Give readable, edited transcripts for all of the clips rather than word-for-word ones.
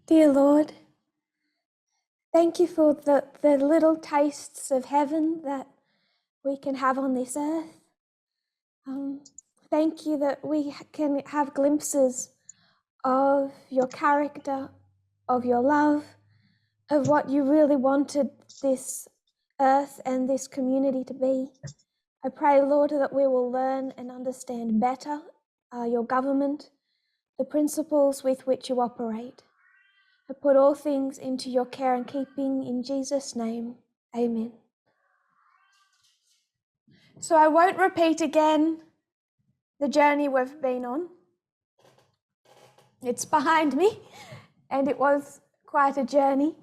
Dear Lord, thank you for the little tastes of heaven that we can have on this earth. Thank you that we can have glimpses of your character, of your love, of what you really wanted this earth and this community to be. I pray, Lord, that we will learn and understand better your government, the principles with which you operate. I put all things into your care and keeping in Jesus' name. Amen. So I won't repeat again the journey we've been on. It's behind me, and it was quite a journey.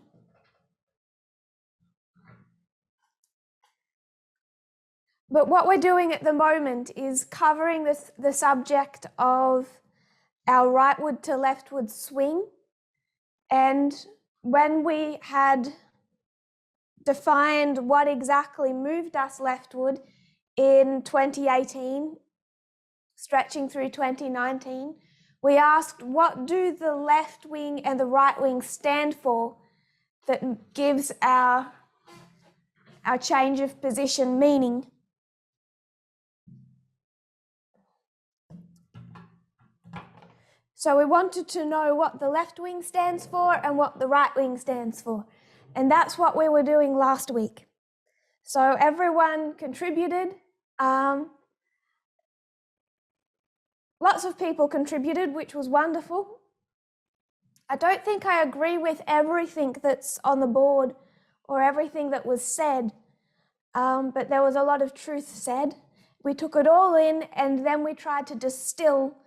But what we're doing at the moment is covering the subject of our rightward to leftward swing. And when we had defined what exactly moved us leftward in 2018, stretching through 2019, we asked, what do the left wing and the right wing stand for that gives our change of position meaning? So we wanted to know what the left wing stands for and what the right wing stands for. And that's what we were doing last week. So everyone contributed. Lots of people contributed, which was wonderful. I don't think I agree with everything that's on the board or everything that was said, but there was a lot of truth said. We took it all in, and then we tried to distill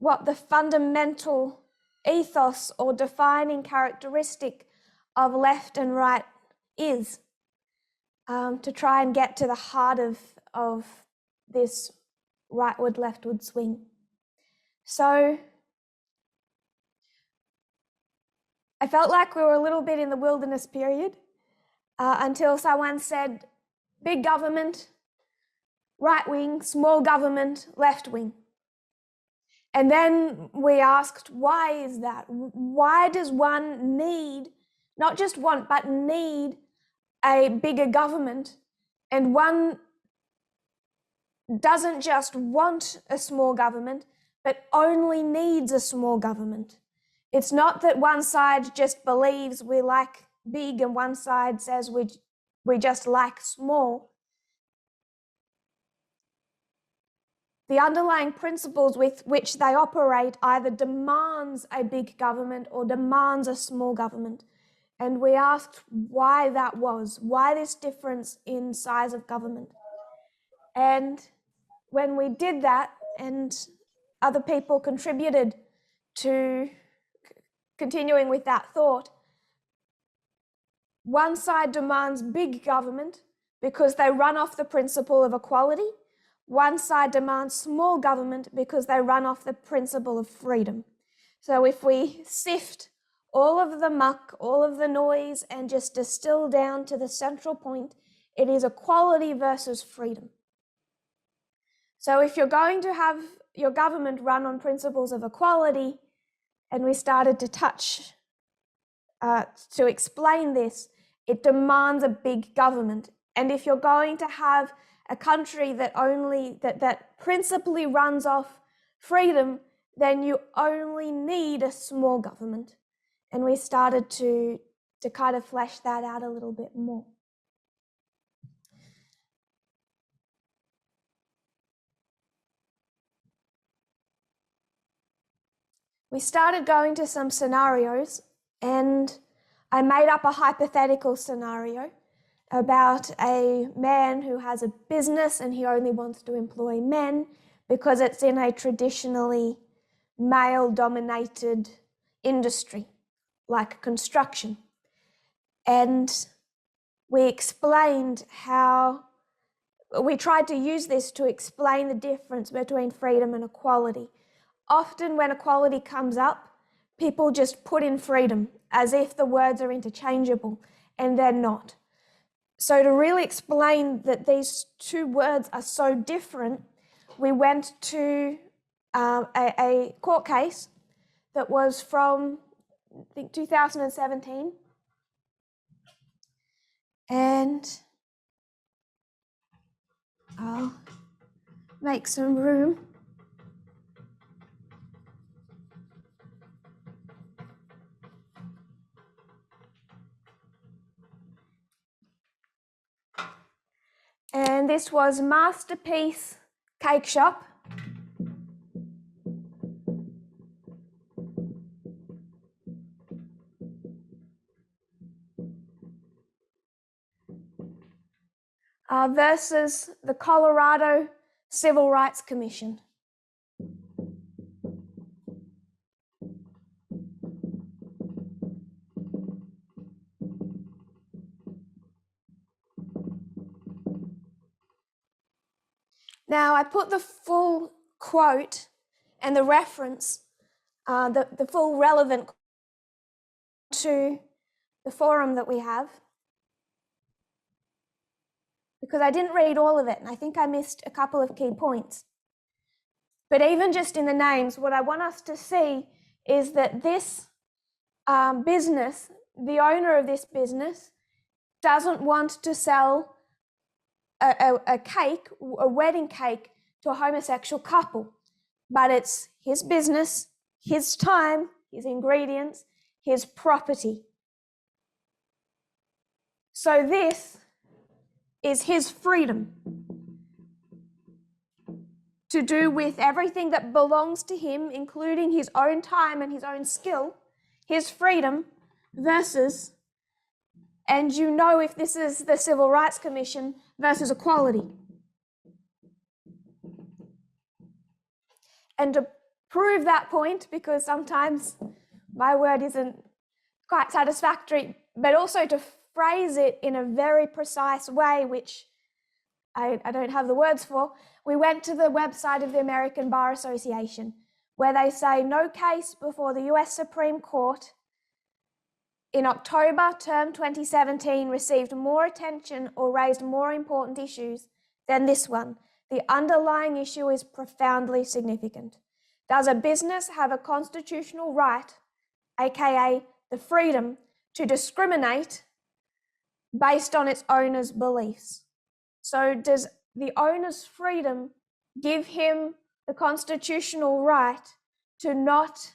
what the fundamental ethos or defining characteristic of left and right is, to try and get to the heart of this rightward-leftward swing. So I felt like we were a little bit in the wilderness period until someone said, big government, right wing, small government, left wing. And then we asked, why is that? Why does one need, not just want, but need a bigger government? And one doesn't just want a small government, but only needs a small government. It's not that one side just believes we like big and one side says we just like small. The underlying principles with which they operate either demands a big government or demands a small government. And we asked why that was, why this difference in size of government. And when we did that, and other people contributed to continuing with that thought, one side demands big government because they run off the principle of equality. One side demands small government because they run off the principle of freedom. So if we sift all of the muck, all of the noise, and just distill down to the central point, it is equality versus freedom. So if you're going to have your government run on principles of equality, and we started to touch to explain this, it demands a big government. And if you're going to have a country that that principally runs off freedom, then you only need a small government. And we started to kind of flesh that out a little bit more. We started going to some scenarios, and I made up a hypothetical scenario about a man who has a business and he only wants to employ men because it's in a traditionally male-dominated industry, like construction. And we explained how we tried to use this to explain the difference between freedom and equality. Often when equality comes up, people just put in freedom as if the words are interchangeable, and they're not. So to really explain that these two words are so different, we went to a court case that was from I think 2017. And I'll make some room. And this was Masterpiece Cake Shop. Versus the Colorado Civil Rights Commission. Now, I put the full quote and the reference, the full relevant to the forum that we have, because I didn't read all of it, and I think I missed a couple of key points. But even just in the names, what I want us to see is that this business, the owner of this business, doesn't want to sell a cake, a wedding cake, to a homosexual couple, but it's his business, his time, his ingredients, his property. So this is his freedom to do with everything that belongs to him, including his own time and his own skill, his freedom versus, and you know if this is the Civil Rights Commission, versus equality. And to prove that point, because sometimes my word isn't quite satisfactory, but also to phrase it in a very precise way, which I don't have the words for, we went to the website of the American Bar Association, where they say no case before the US Supreme Court in October term 2017 received more attention or raised more important issues than this one. The underlying issue is profoundly significant. Does a business have a constitutional right, aka the freedom, to discriminate based on its owner's beliefs? So does the owner's freedom give him the constitutional right to not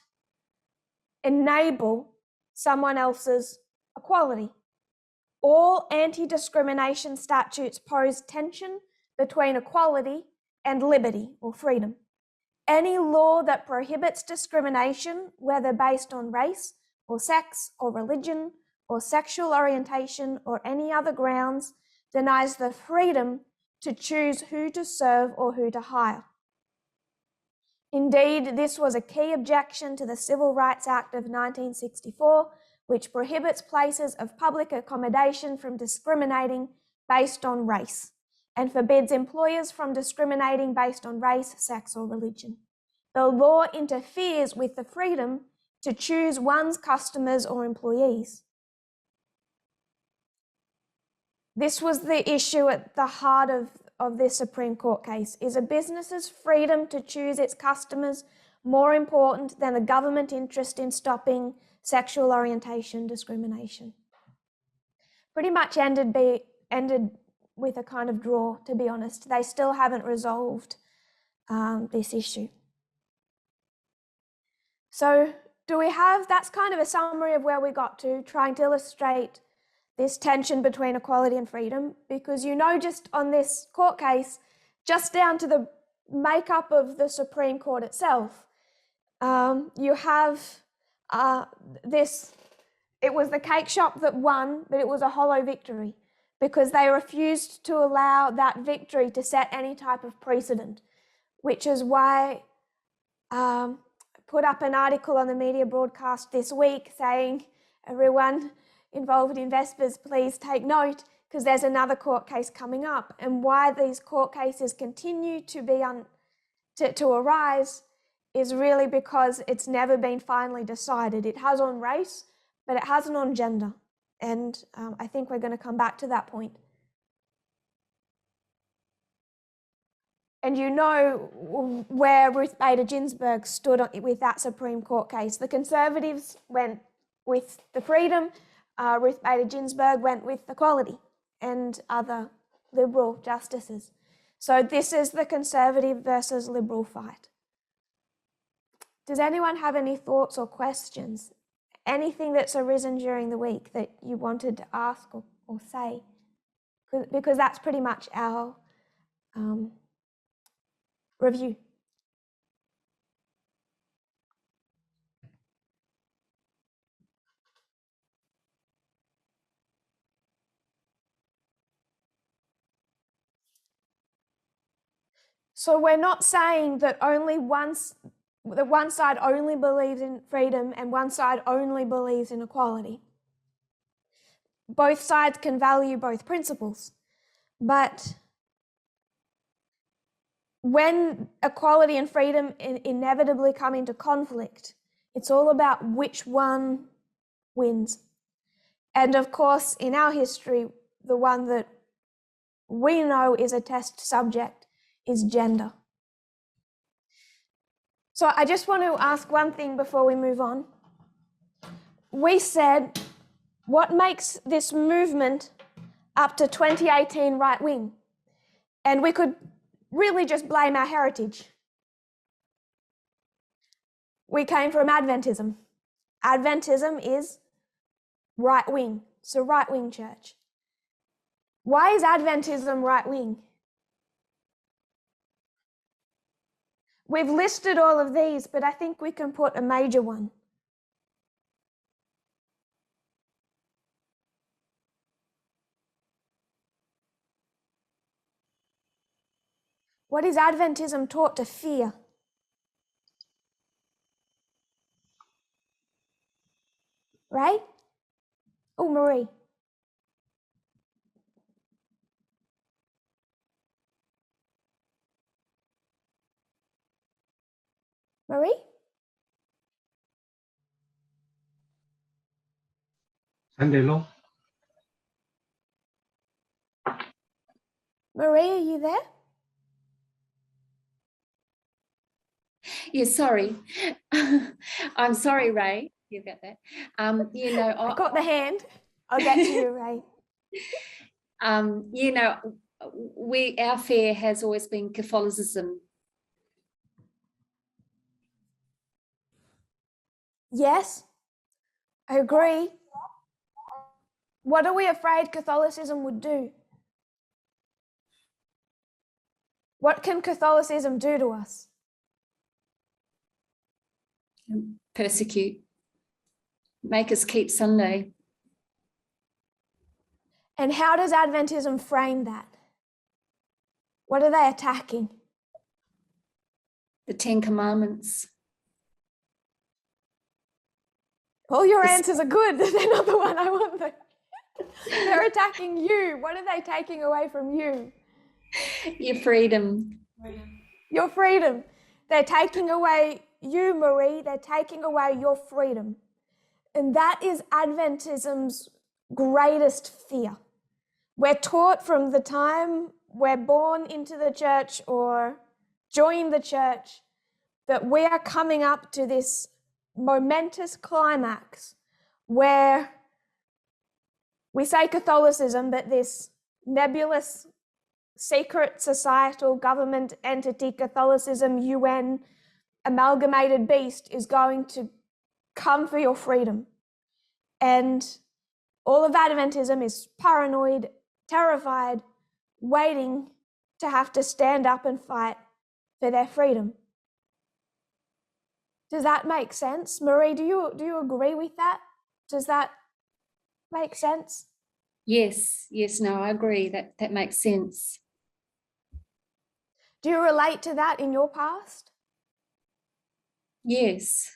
enable someone else's equality? All anti-discrimination statutes pose tension between equality and liberty or freedom. Any law that prohibits discrimination, whether based on race or sex or religion or sexual orientation or any other grounds, denies the freedom to choose who to serve or who to hire. Indeed, this was a key objection to the Civil Rights Act of 1964, which prohibits places of public accommodation from discriminating based on race and forbids employers from discriminating based on race, sex, or religion. The law interferes with the freedom to choose one's customers or employees. This was the issue at the heart of this Supreme Court case. Is a business's freedom to choose its customers more important than the government interest in stopping sexual orientation discrimination? Pretty much ended with a kind of draw, to be honest. They still haven't resolved this issue. So that's kind of a summary of where we got to, trying to illustrate this tension between equality and freedom, because just on this court case, just down to the makeup of the Supreme Court itself, you have it was the cake shop that won, but it was a hollow victory because they refused to allow that victory to set any type of precedent, which is why I put up an article on the media broadcast this week saying, everyone involved in Vespers, please take note, because there's another court case coming up. And why these court cases continue to arise is really because it's never been finally decided. It has on race, but it hasn't on gender. And I think we're going to come back to that point. And you know where Ruth Bader Ginsburg stood with that Supreme Court case. The Conservatives went with the freedom. Ruth Bader Ginsburg went with equality, and other liberal justices. So this is the conservative versus liberal fight. Does anyone have any thoughts or questions? Anything that's arisen during the week that you wanted to ask or say? Because that's pretty much our review. So we're not saying that that one side only believes in freedom and one side only believes in equality. Both sides can value both principles, but when equality and freedom inevitably come into conflict, it's all about which one wins. And of course, in our history, the one that we know is a test subject is gender. So I just want to ask one thing before we move on. We said, what makes this movement up to 2018 right wing? And we could really just blame our heritage. We came from Adventism. Adventism is right wing. It's a right wing church. Why is Adventism right wing? We've listed all of these, but I think we can put a major one. What is Adventism taught to fear? Right? Oh, Marie. Marie? Sunday law. Marie, are you there? Yeah, sorry. I'm sorry, Ray. You got that? I got the hand. I'll get to you, Ray. Our fair has always been Catholicism. Yes, I agree. What are we afraid Catholicism would do? What can Catholicism do to us? Persecute. Make us keep Sunday. And how does Adventism frame that? What are they attacking? The Ten Commandments. All your answers are good. They're not the one I want though. They're attacking you. What are they taking away from you? Your freedom. Your freedom. They're taking away you, Marie. They're taking away your freedom. And that is Adventism's greatest fear. We're taught from the time we're born into the church or join the church that we are coming up to this momentous climax where we say Catholicism, but this nebulous secret societal government entity, Catholicism, UN, amalgamated beast is going to come for your freedom. And all of Adventism is paranoid, terrified, waiting to have to stand up and fight for their freedom. Does that make sense? Marie, do you agree with that? Does that make sense? Yes, no, I agree. That makes sense. Do you relate to that in your past? Yes.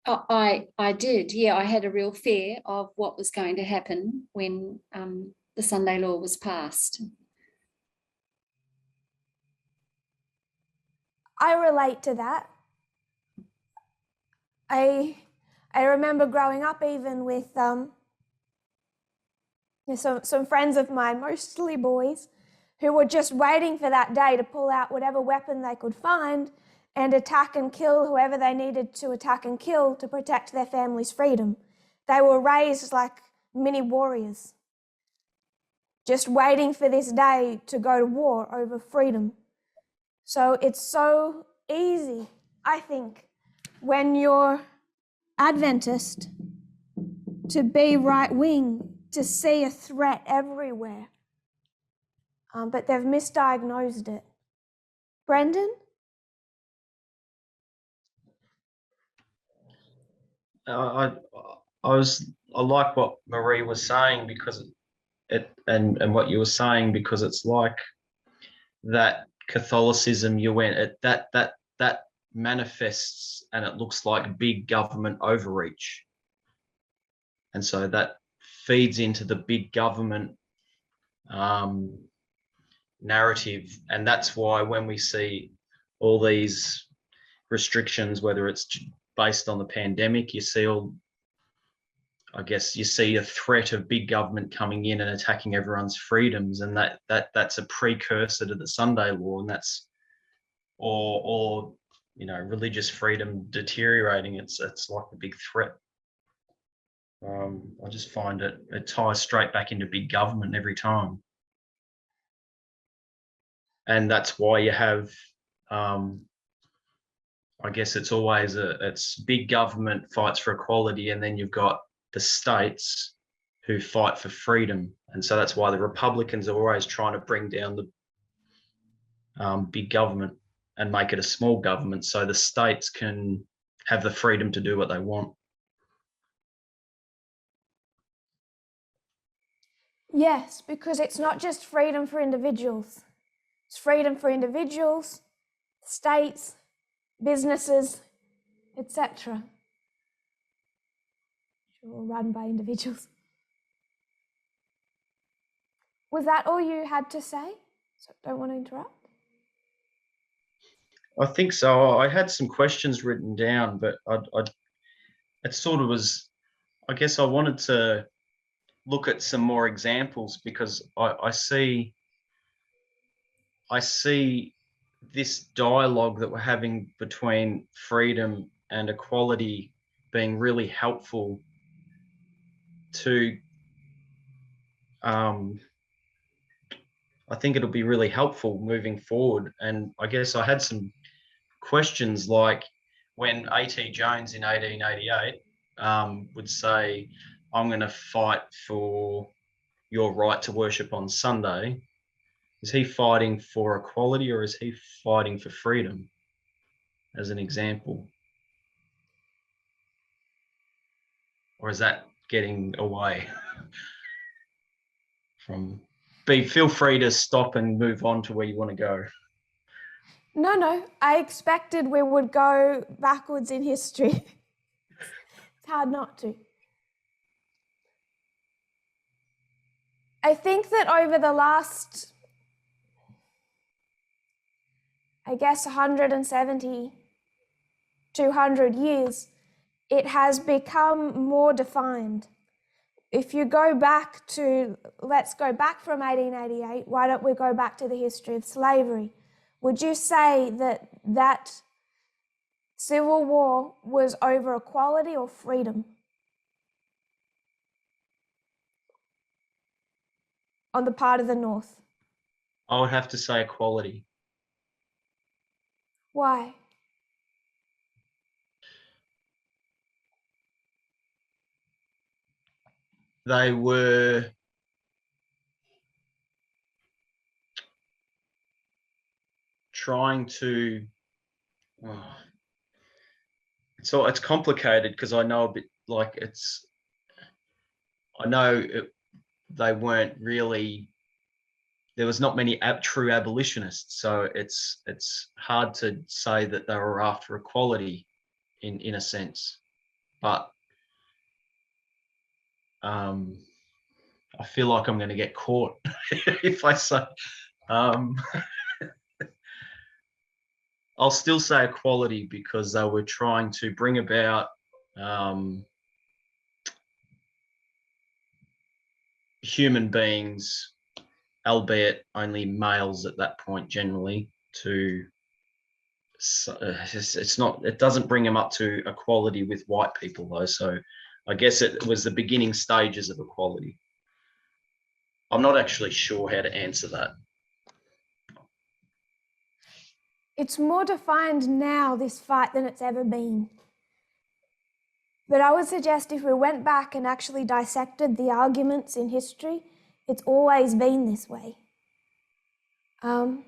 I did. Yeah, I had a real fear of what was going to happen when the Sunday law was passed. I relate to that. I remember growing up even with some friends of mine, mostly boys, who were just waiting for that day to pull out whatever weapon they could find and attack and kill whoever they needed to attack and kill to protect their family's freedom. They were raised like mini warriors, just waiting for this day to go to war over freedom. So it's so easy, I think, when you're Adventist to be right-wing, to see a threat everywhere. But they've misdiagnosed it. Brendan? I like what Marie was saying, because and what you were saying, because it's like that Catholicism you went at that manifests, and it looks like big government overreach, and so that feeds into the big government narrative, and that's why when we see all these restrictions, whether it's based on the pandemic, you see you see a threat of big government coming in and attacking everyone's freedoms, and that's a precursor to the Sunday law, and that's or religious freedom deteriorating. It's like a big threat. I just find it ties straight back into big government every time, and that's why you have. I guess it's always it's big government fights for equality, and then you've got the states who fight for freedom, and so that's why the Republicans are always trying to bring down the big government and make it a small government, so the states can have the freedom to do what they want. Yes, because it's not just freedom for individuals. It's freedom for individuals, states, businesses, etc. All run by individuals. Was that all you had to say? So don't want to interrupt. I think so. I had some questions written down, but it sort of was, I guess I wanted to look at some more examples, because I see this dialogue that we're having between freedom and equality being really helpful to, I think it'll be really helpful moving forward. And I guess I had some questions, like when A.T. Jones in 1888 would say, I'm going to fight for your right to worship on Sunday. Is he fighting for equality, or is he fighting for freedom, as an example? Or is that getting away from... Feel free to stop and move on to where you want to go. No, I expected we would go backwards in history. It's hard not to. I think that over the last, 170, 200 years, it has become more defined. If you go back to, let's go back from 1888, why don't we go back to the history of slavery? Would you say that Civil War was over equality or freedom? On the part of the North? I would have to say equality. Why? They were trying to... it's complicated, because I know a bit, like they weren't really, there was not many true abolitionists, so it's hard to say that they were after equality in a sense, but I feel like I'm going to get caught if I say I'll still say equality, because they were trying to bring about human beings, albeit only males at that point generally, to... it doesn't bring them up to equality with white people though, so I guess it was the beginning stages of equality. I'm not actually sure how to answer that. It's more defined now, this fight, than it's ever been. But I would suggest if we went back and actually dissected the arguments in history, it's always been this way. There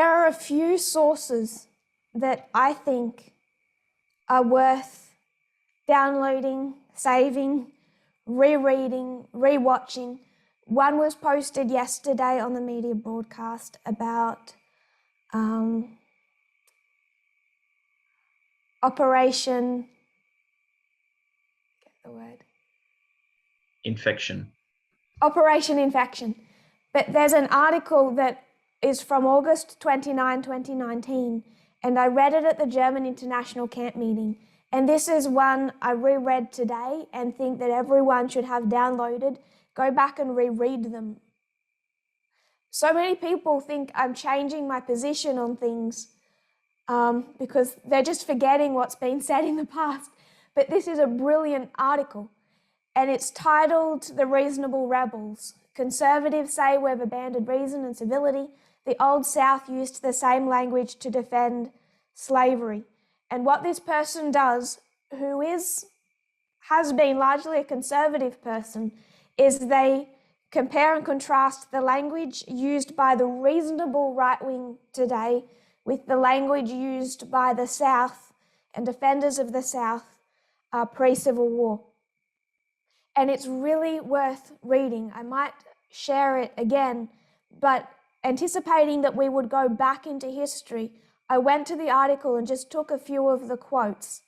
are a few sources that I think are worth downloading, saving, rereading, rewatching. One was posted yesterday on the media broadcast about Operation, get the word, Infection. Operation Infection. But there's an article that is from August 29, 2019, and I read it at the German International Camp meeting. And this is one I reread today and think that everyone should have downloaded. Go back and reread them. So many people think I'm changing my position on things because they're just forgetting what's been said in the past. But this is a brilliant article, and it's titled The Reasonable Rebels. Conservatives say we've abandoned reason and civility. The Old South used the same language to defend slavery. And what this person does, who has been largely a conservative person, is they compare and contrast the language used by the reasonable right wing today with the language used by the South and defenders of the South pre-Civil War. And it's really worth reading. I might share it again, but anticipating that we would go back into history, I went to the article and just took a few of the quotes.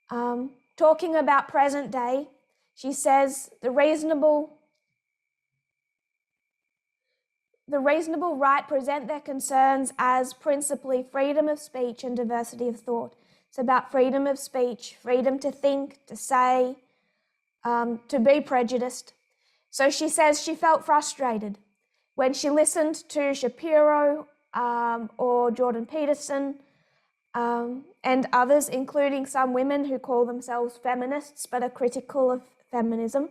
Talking about present day, she says, the reasonable right present their concerns as principally freedom of speech and diversity of thought. It's about freedom of speech, freedom to think, to say, to be prejudiced. So she says she felt frustrated when she listened to Shapiro or Jordan Peterson and others, including some women who call themselves feminists but are critical of feminism.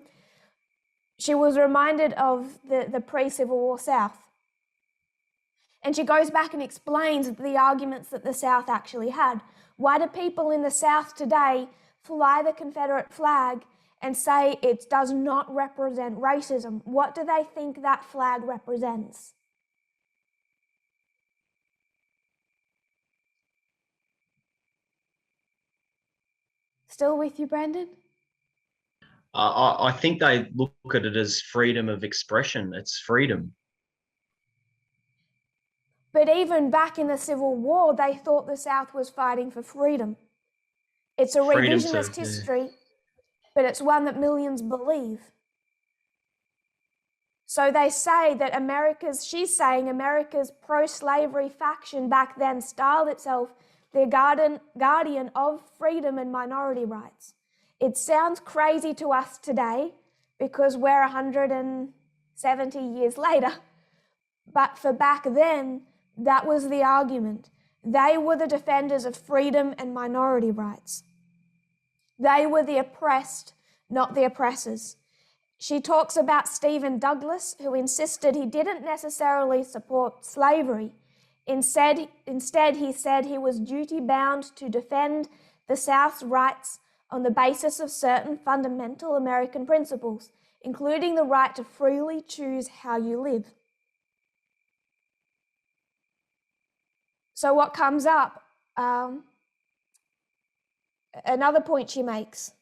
She was reminded of the pre-Civil War South. And she goes back and explains the arguments that the South actually had. Why do people in the South today fly the Confederate flag and say it does not represent racism? What do they think that flag represents? Still with you, Brandon? I think they look at it as freedom of expression. It's freedom. But even back in the Civil War, they thought the South was fighting for freedom. It's a revisionist history, but it's one that millions believe. So they say that she's saying America's pro-slavery faction back then styled itself the guardian of freedom and minority rights. It sounds crazy to us today because we're 170 years later, but for back then, that was the argument. They were the defenders of freedom and minority rights. They were the oppressed, not the oppressors. She talks about Stephen Douglas, who insisted he didn't necessarily support slavery. Instead, he said he was duty-bound to defend the South's rights on the basis of certain fundamental American principles, including the right to freely choose how you live. So what comes up, another point she makes,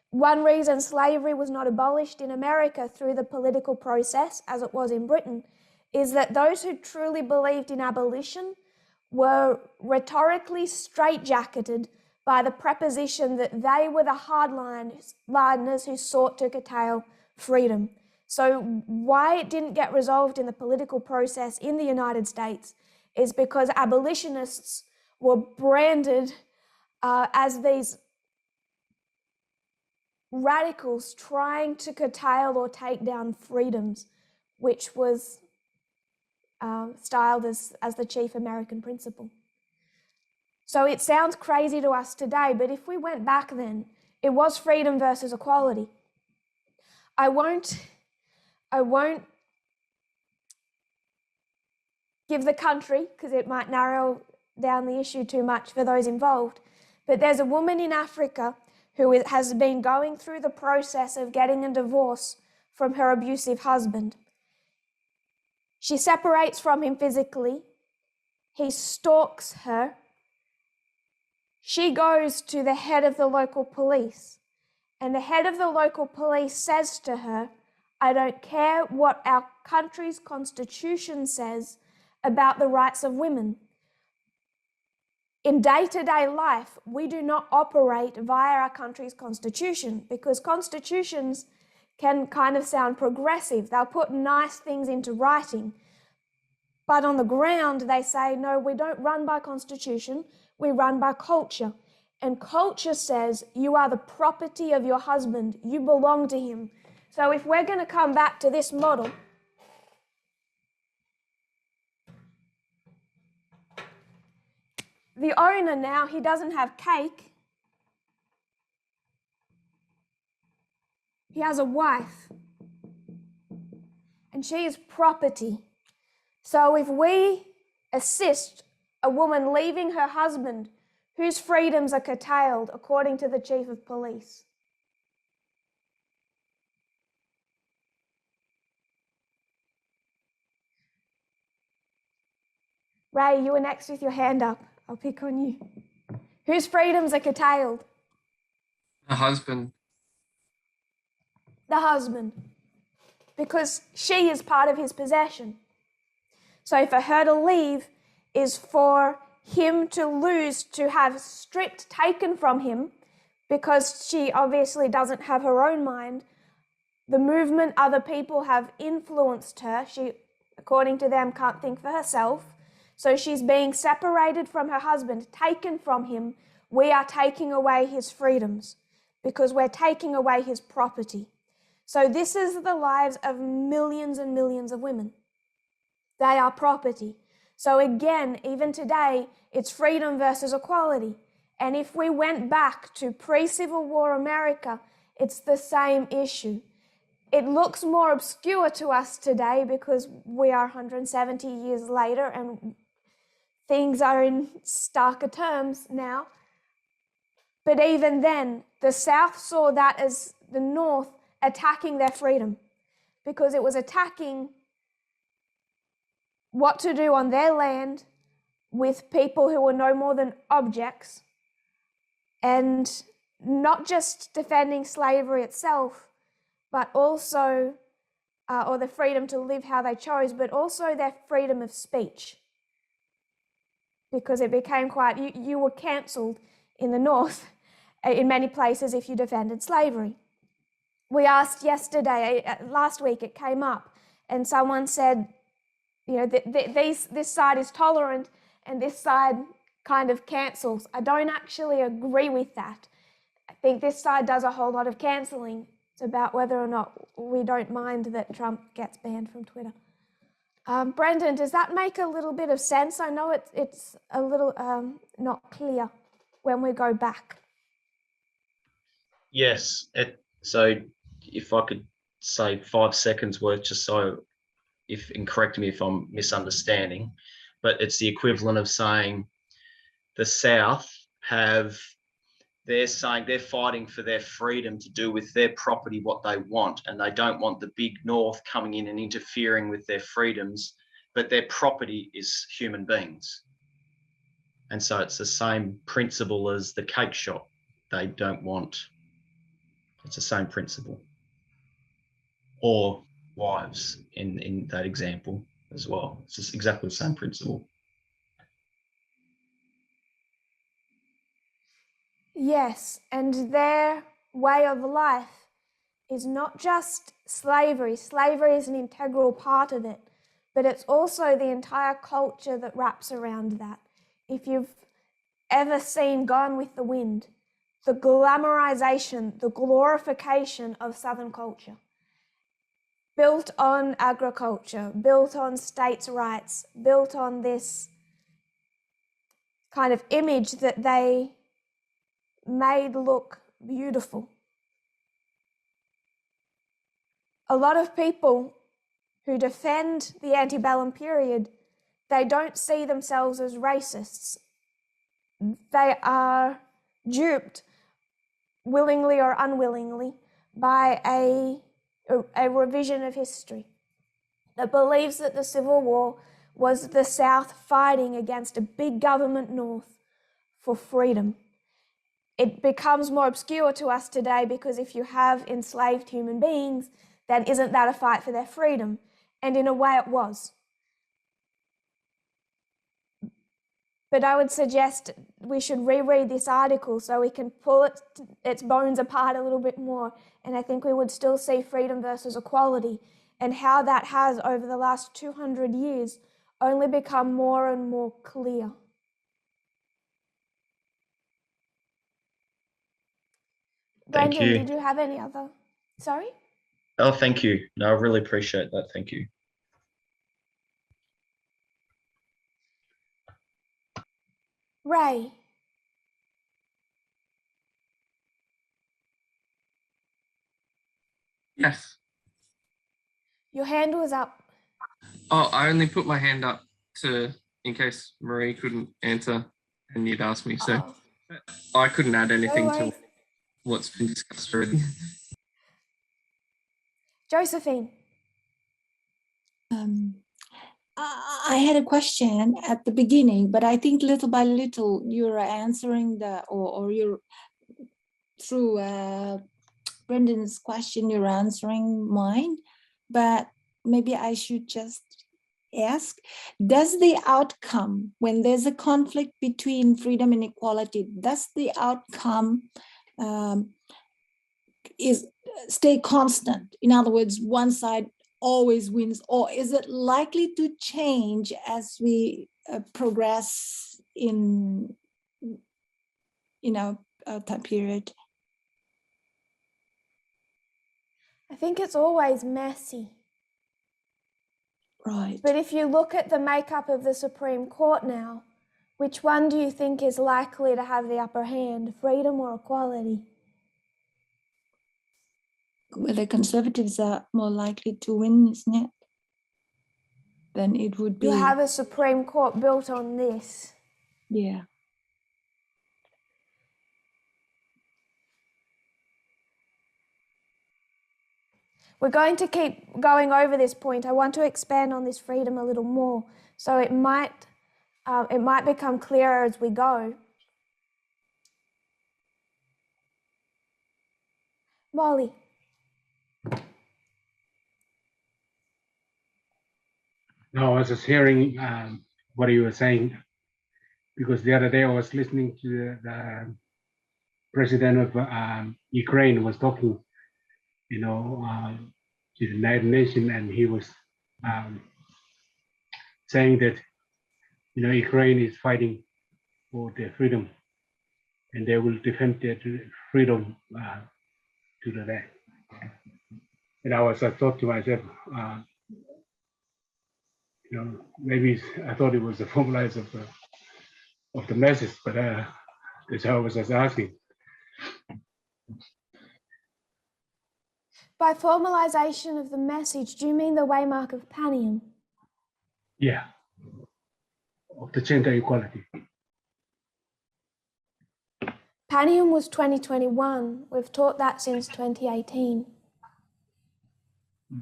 one reason slavery was not abolished in America through the political process, as it was in Britain, is that those who truly believed in abolition were rhetorically straitjacketed by the preposition that they were the hardliners who sought to curtail freedom. So why it didn't get resolved in the political process in the United States is because abolitionists were branded as these radicals trying to curtail or take down freedoms, which was styled as the chief American principle. So it sounds crazy to us today, but if we went back then, it was freedom versus equality. I won't give the country, because it might narrow down the issue too much for those involved, but there's a woman in Africa who has been going through the process of getting a divorce from her abusive husband. She separates from him physically. He stalks her. She goes to the head of the local police, and the head of the local police says to her, I don't care what our country's constitution says about the rights of women. In day-to-day life, we do not operate via our country's constitution, because constitutions can kind of sound progressive. They'll put nice things into writing. But on the ground, they say, no, we don't run by constitution, we run by culture. And culture says you are the property of your husband, you belong to him. So if we're going to come back to this model, the owner now, he doesn't have cake. He has a wife. And she is property. So if we assist a woman leaving her husband, whose freedoms are curtailed according to the chief of police? Ray, you were next with your hand up. I'll pick on you. Whose freedoms are curtailed? The husband. The husband. Because she is part of his possession. So for her to leave is for him to lose, to have stripped, taken from him, because she obviously doesn't have her own mind. The movement, other people have influenced her. She, according to them, can't think for herself. So she's being separated from her husband, taken from him. We are taking away his freedoms because we're taking away his property. So this is the lives of millions and millions of women. They are property. So again, even today, it's freedom versus equality. And if we went back to pre-Civil War America, it's the same issue. It looks more obscure to us today because we are 170 years later and things are in starker terms now. But even then, the South saw that as the North attacking their freedom because it was attacking what to do on their land with people who were no more than objects, and not just defending slavery itself, but also, or the freedom to live how they chose, but also their freedom of speech. Because it became quite, you were cancelled in the North, in many places, if you defended slavery. We asked yesterday, last week it came up, and someone said, you know, this side is tolerant and this side kind of cancels. I don't actually agree with that. I think this side does a whole lot of cancelling. It's about whether or not we don't mind that Trump gets banned from Twitter. Brendan, does that make a little bit of sense? I know it's a little not clear when we go back. Yes. So if I could say 5 seconds worth, just so and correct me if I'm misunderstanding, but it's the equivalent of saying the South they're saying they're fighting for their freedom to do with their property what they want, and they don't want the big North coming in and interfering with their freedoms, but their property is human beings. And so it's the same principle as the cake shop. They don't want, it's the same principle. Or wives in that example as well. It's just exactly the same principle. Yes, and their way of life is not just slavery. Slavery is an integral part of it, but it's also the entire culture that wraps around that. If you've ever seen Gone with the Wind, the glamorization, the glorification of Southern culture, built on agriculture, built on states' rights, built on this kind of image that they made look beautiful. A lot of people who defend the antebellum period, they don't see themselves as racists. They are duped, willingly or unwillingly, by a revision of history that believes that the Civil War was the South fighting against a big government North for freedom. It becomes more obscure to us today because if you have enslaved human beings, then isn't that a fight for their freedom? And in a way it was. But I would suggest we should reread this article so we can pull its bones apart a little bit more. And I think we would still see freedom versus equality and how that has, over the last 200 years, only become more and more clear. Thank Brendan, you. did you have any other? Sorry? Oh, thank you. No, I really appreciate that. Thank you. Ray, Yes. your hand was up. Oh, I only put my hand up in case Marie couldn't answer and you'd asked me. So I couldn't add anything to what's been discussed already. Josephine. I had a question at the beginning, but I think little by little you're answering through Brendan's question, you're answering mine. But maybe I should just ask, does the outcome, when there's a conflict between freedom and equality, does the outcome stay constant? In other words, one side always wins, or is it likely to change as we progress in time period? I think it's always messy. Right. But if you look at the makeup of the Supreme Court now, which one do you think is likely to have the upper hand, freedom or equality? Well, the Conservatives are more likely to win, isn't it? Then it would be. You have a Supreme Court built on this. Yeah. We're going to keep going over this point. I want to expand on this freedom a little more, so it might become clearer as we go. Molly. No, I was just hearing what you were saying, because the other day I was listening to the president of Ukraine was talking, to the United Nations, and he was saying that, Ukraine is fighting for their freedom, and they will defend their freedom to the end. And I thought to myself, maybe I thought it was the formalize of the message, but that's how I was just asking. By formalization of the message, do you mean the waymark of Panium? Yeah, of the gender equality. Panium was 2021. We've taught that since 2018. I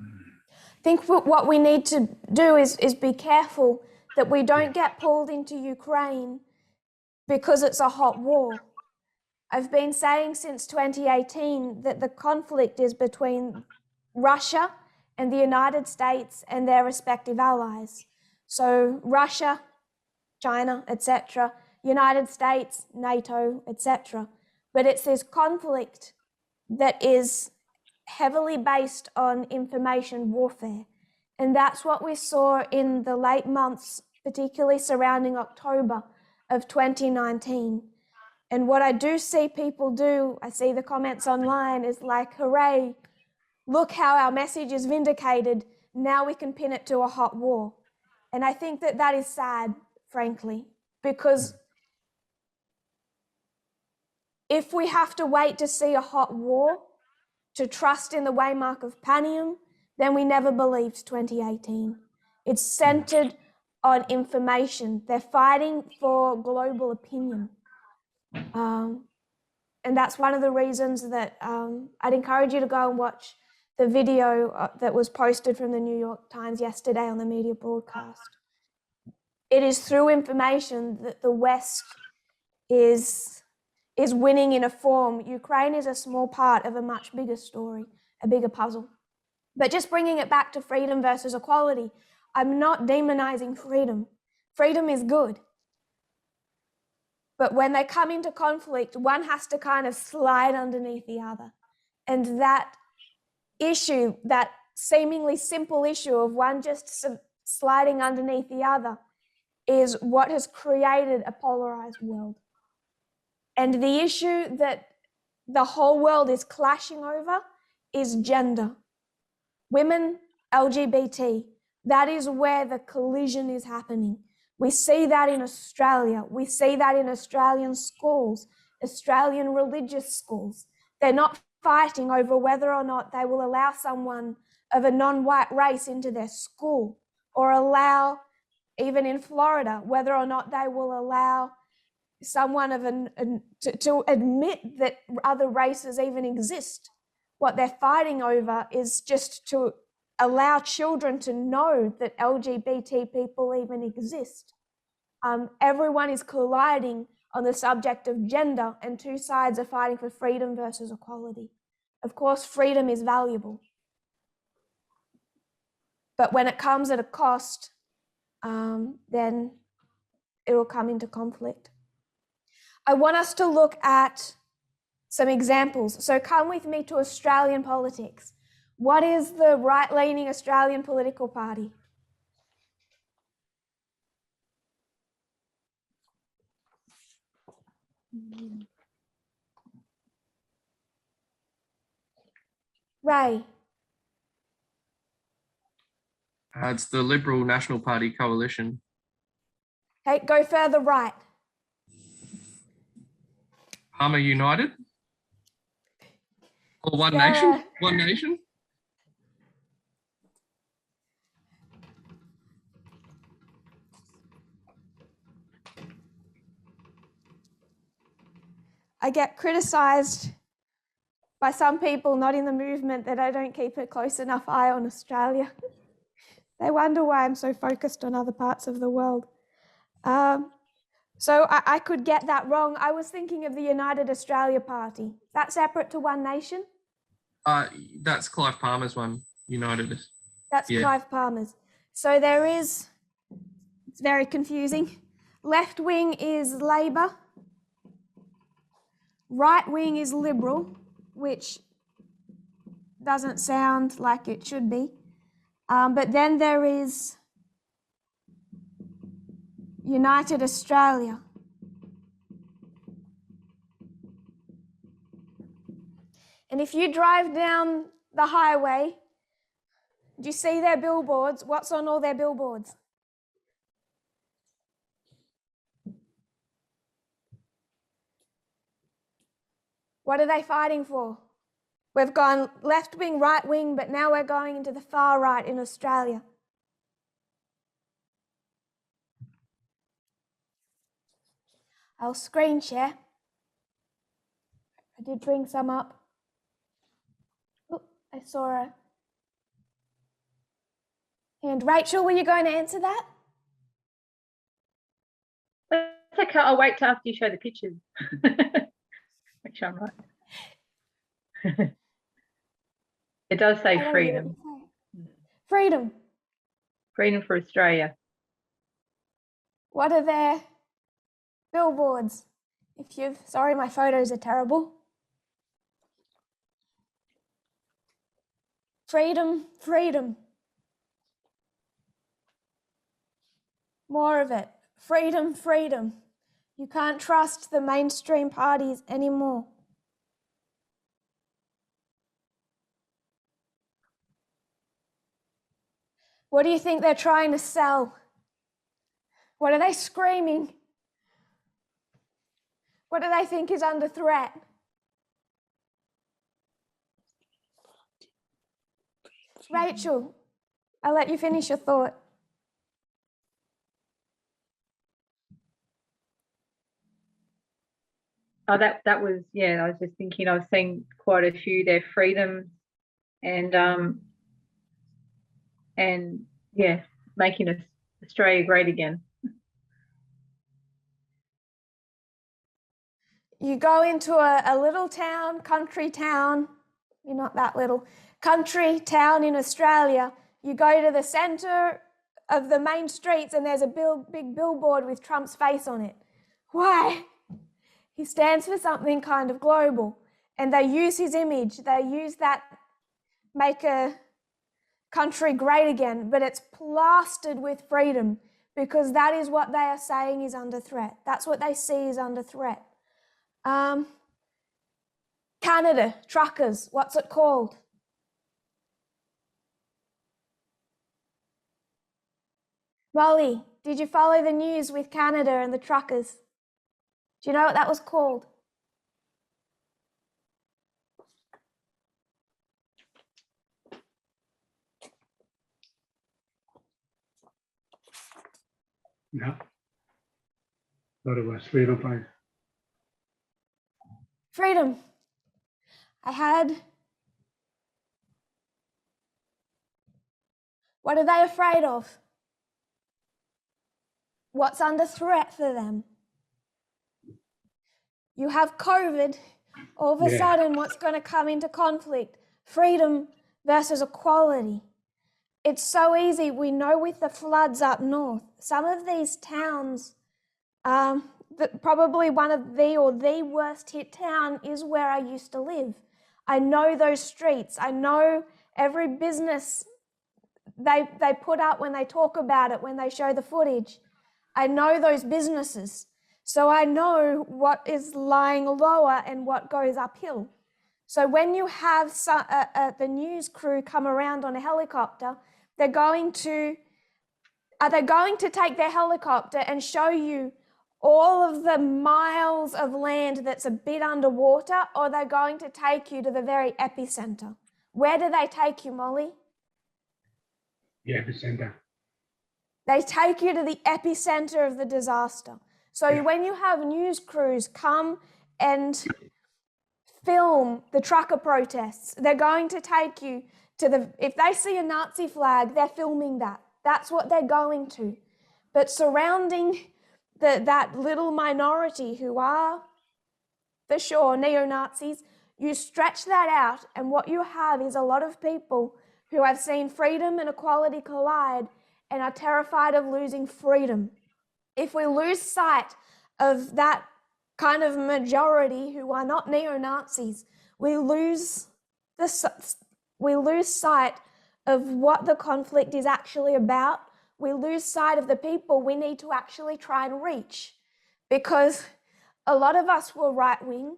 think what we need to do is be careful that we don't get pulled into Ukraine because it's a hot war. I've been saying since 2018 that the conflict is between Russia and the United States and their respective allies. So Russia, China, etc., United States, NATO, etc. But it's this conflict that is heavily based on information warfare. And that's what we saw in the late months, particularly surrounding October of 2019. And what I do see people do, I see the comments online, is like, hooray, look how our message is vindicated. Now we can pin it to a hot war. And I think that is sad, frankly, because If we have to wait to see a hot war to trust in the waymark of Panium, then we never believed 2018. It's centered on information. They're fighting for global opinion. And that's one of the reasons that I'd encourage you to go and watch the video that was posted from the New York Times yesterday on the media broadcast. It is through information that the West is winning in a form. Ukraine is a small part of a much bigger story, a bigger puzzle. But just bringing it back to freedom versus equality, I'm not demonizing freedom. Freedom is good. But when they come into conflict, one has to kind of slide underneath the other. And that issue, that seemingly simple issue of one just sliding underneath the other, is what has created a polarized world. And the issue that the whole world is clashing over is gender. Women, LGBT, that is where the collision is happening. We see that in Australia. We see that in Australian schools, Australian religious schools. They're not fighting over whether or not they will allow someone of a non-white race into their school, or allow, even in Florida, whether or not they will allow someone of to admit that other races even exist. What they're fighting over is just to allow children to know that LGBT people even exist. Everyone is colliding on the subject of gender, and two sides are fighting for freedom versus equality. Of course, freedom is valuable. But when it comes at a cost, then it will come into conflict. I want us to look at some examples. So come with me to Australian politics. What is the right-leaning Australian political party? Ray. It's the Liberal National Party coalition. Okay, go further right. Palmer United? Or One Nation? One Nation? I get criticised by some people not in the movement that I don't keep a close enough eye on Australia. They wonder why I'm so focused on other parts of the world. So I could get that wrong. I was thinking of the United Australia Party. That's separate to One Nation? That's Clive Palmer's one, United. That's Clive Palmer's. So there is, it's very confusing. Left wing is Labor. Right wing is Liberal, which doesn't sound like it should be. But then there is United Australia. And if you drive down the highway, do you see their billboards? What's on all their billboards? What are they fighting for? We've gone left wing, right wing, but now we're going into the far right in Australia. I'll screen share. I did bring some up. Oh, I saw a hand. Rachel, were you going to answer that? That's okay. I'll wait till after you show the pictures. Make sure I'm right. It does say freedom. Freedom. Freedom for Australia. What are their billboards? Sorry, my photos are terrible. Freedom, freedom. More of it. Freedom, freedom. You can't trust the mainstream parties anymore. What do you think they're trying to sell? What are they screaming? What do they think is under threat? Rachel, I'll let you finish your thought. Oh, that was, yeah, I was just thinking, I was seeing quite a few there, freedom and yeah, making Australia great again. You go into a little town, country town, you're not that little, country town in Australia, you go to the centre of the main streets and there's a big billboard with Trump's face on it. Why? He stands for something kind of global, and they use his image, they use that, make a country great again, but it's plastered with freedom because that is what they are saying is under threat. That's what they see is under threat. Canada, truckers, what's it called? Molly, did you follow the news with Canada and the truckers? Do you know what that was called? No. Thought it was freedom fight. Freedom. What are they afraid of? What's under threat for them? You have COVID, all of a sudden what's going to come into conflict? Freedom versus equality. It's so easy. We know with the floods up north, some of these towns, probably one of the worst hit town is where I used to live. I know those streets. I know every business they put up when they talk about it, when they show the footage. I know those businesses. So I know what is lying lower and what goes uphill. So when you have the news crew come around on a helicopter, are they going to take their helicopter and show you all of the miles of land that's a bit underwater, or are they going to take you to the very epicenter? Where do they take you, Molly? The epicenter. They take you to the epicenter of the disaster. So when you have news crews come and film the trucker protests, they're going to take you to if they see a Nazi flag, they're filming that. That's what they're going to. But surrounding that little minority who are, for sure, neo-Nazis, you stretch that out, and what you have is a lot of people who have seen freedom and equality collide and are terrified of losing freedom. If we lose sight of that kind of majority who are not neo-Nazis, we lose sight of what the conflict is actually about. We lose sight of the people we need to actually try and reach, because a lot of us were right-wing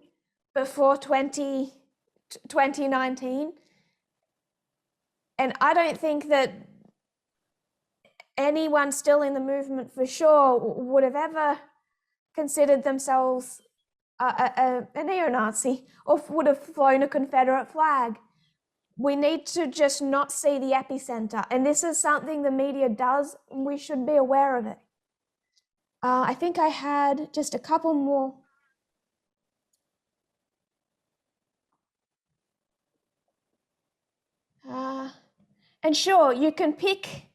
before 2019, and I don't think that anyone still in the movement for sure would have ever considered themselves a neo-Nazi or would have flown a Confederate flag. We need to just not see the epicenter, and this is something the media does, and we should be aware of it. I think I had just a couple more. And sure, you can pick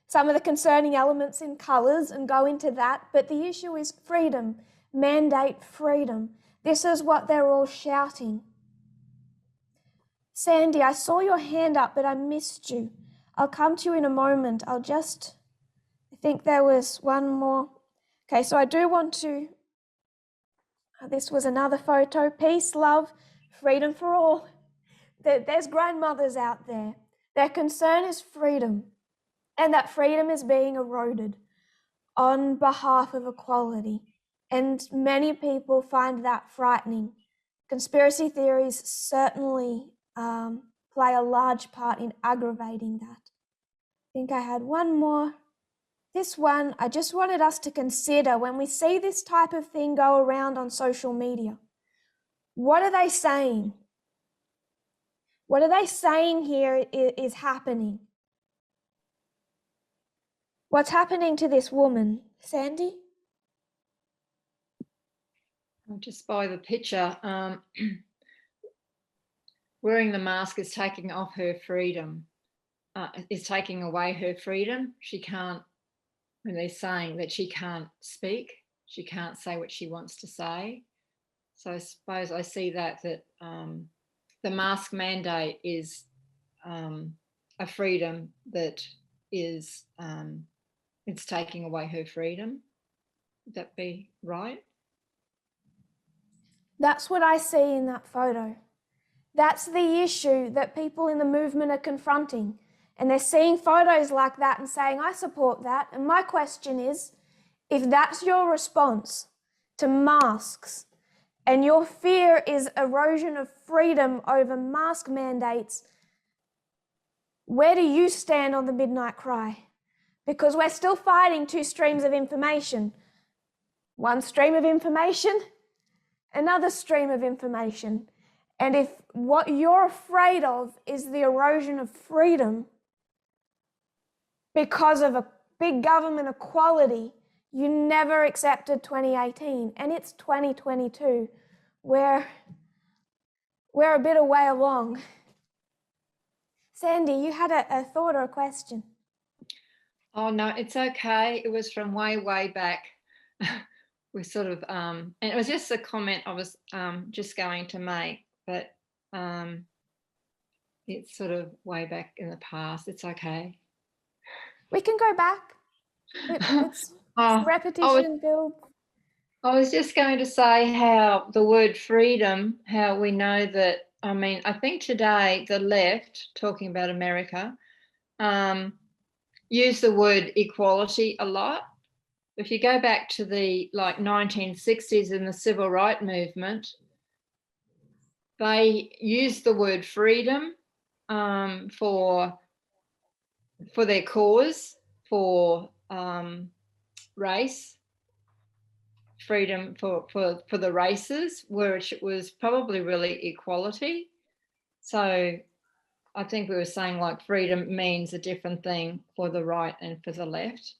some of the concerning elements in colours and go into that, but the issue is freedom, mandate freedom. This is what they're all shouting. Sandy, I saw your hand up, but I missed you. I'll come to you in a moment. I think there was one more. Okay, so I do want to, this was another photo. Peace, love, freedom for all. There's grandmothers out there. Their concern is freedom, and that freedom is being eroded on behalf of equality. And many people find that frightening. Conspiracy theories certainly play a large part in aggravating that. I think I had one more. this one, I just wanted us to consider when we see this type of thing go around on social media. What are they saying? What are they saying here is happening? What's happening to this woman? Sandy? Just by the picture, wearing the mask is taking off her freedom, is taking away her freedom. She can't, when they're saying that she can't speak, she can't say what she wants to say. So I suppose I see that the mask mandate is a freedom that is, it's taking away her freedom. Would that be right? That's what I see in that photo. That's the issue that people in the movement are confronting. And they're seeing photos like that and saying, I support that. And my question is, if that's your response to masks and your fear is erosion of freedom over mask mandates, where do you stand on the midnight cry? Because we're still fighting two streams of information. One stream of information, another stream of information. And if what you're afraid of is the erosion of freedom because of a big government equality, you never accepted 2018, and it's 2022. We're a bit of way along. Sandy, you had a thought or a question? Oh, no, it's okay. It was from way, way back. We sort of, and it was just a comment I was just going to make, but it's sort of way back in the past. It's okay. We can go back. It's repetition build. I was just going to say how the word freedom, how we know that, I mean, I think today the left, talking about America, use the word equality a lot. If you go back to the 1960s in the civil rights movement, they used the word freedom for their cause, for race, freedom for the races, which was probably really equality. So I think we were saying like freedom means a different thing for the right and for the left.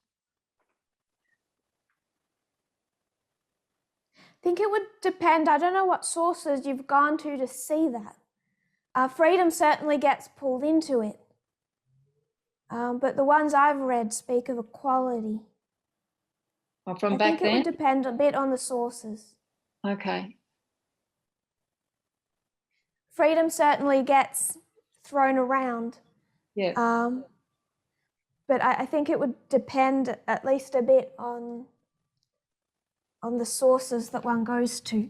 I think it would depend. I don't know what sources you've gone to see that. Freedom certainly gets pulled into it. But the ones I've read speak of equality. Well, from I back think then? It would depend a bit on the sources. Okay. Freedom certainly gets thrown around. Yeah. But I think it would depend at least a bit on the sources that one goes to.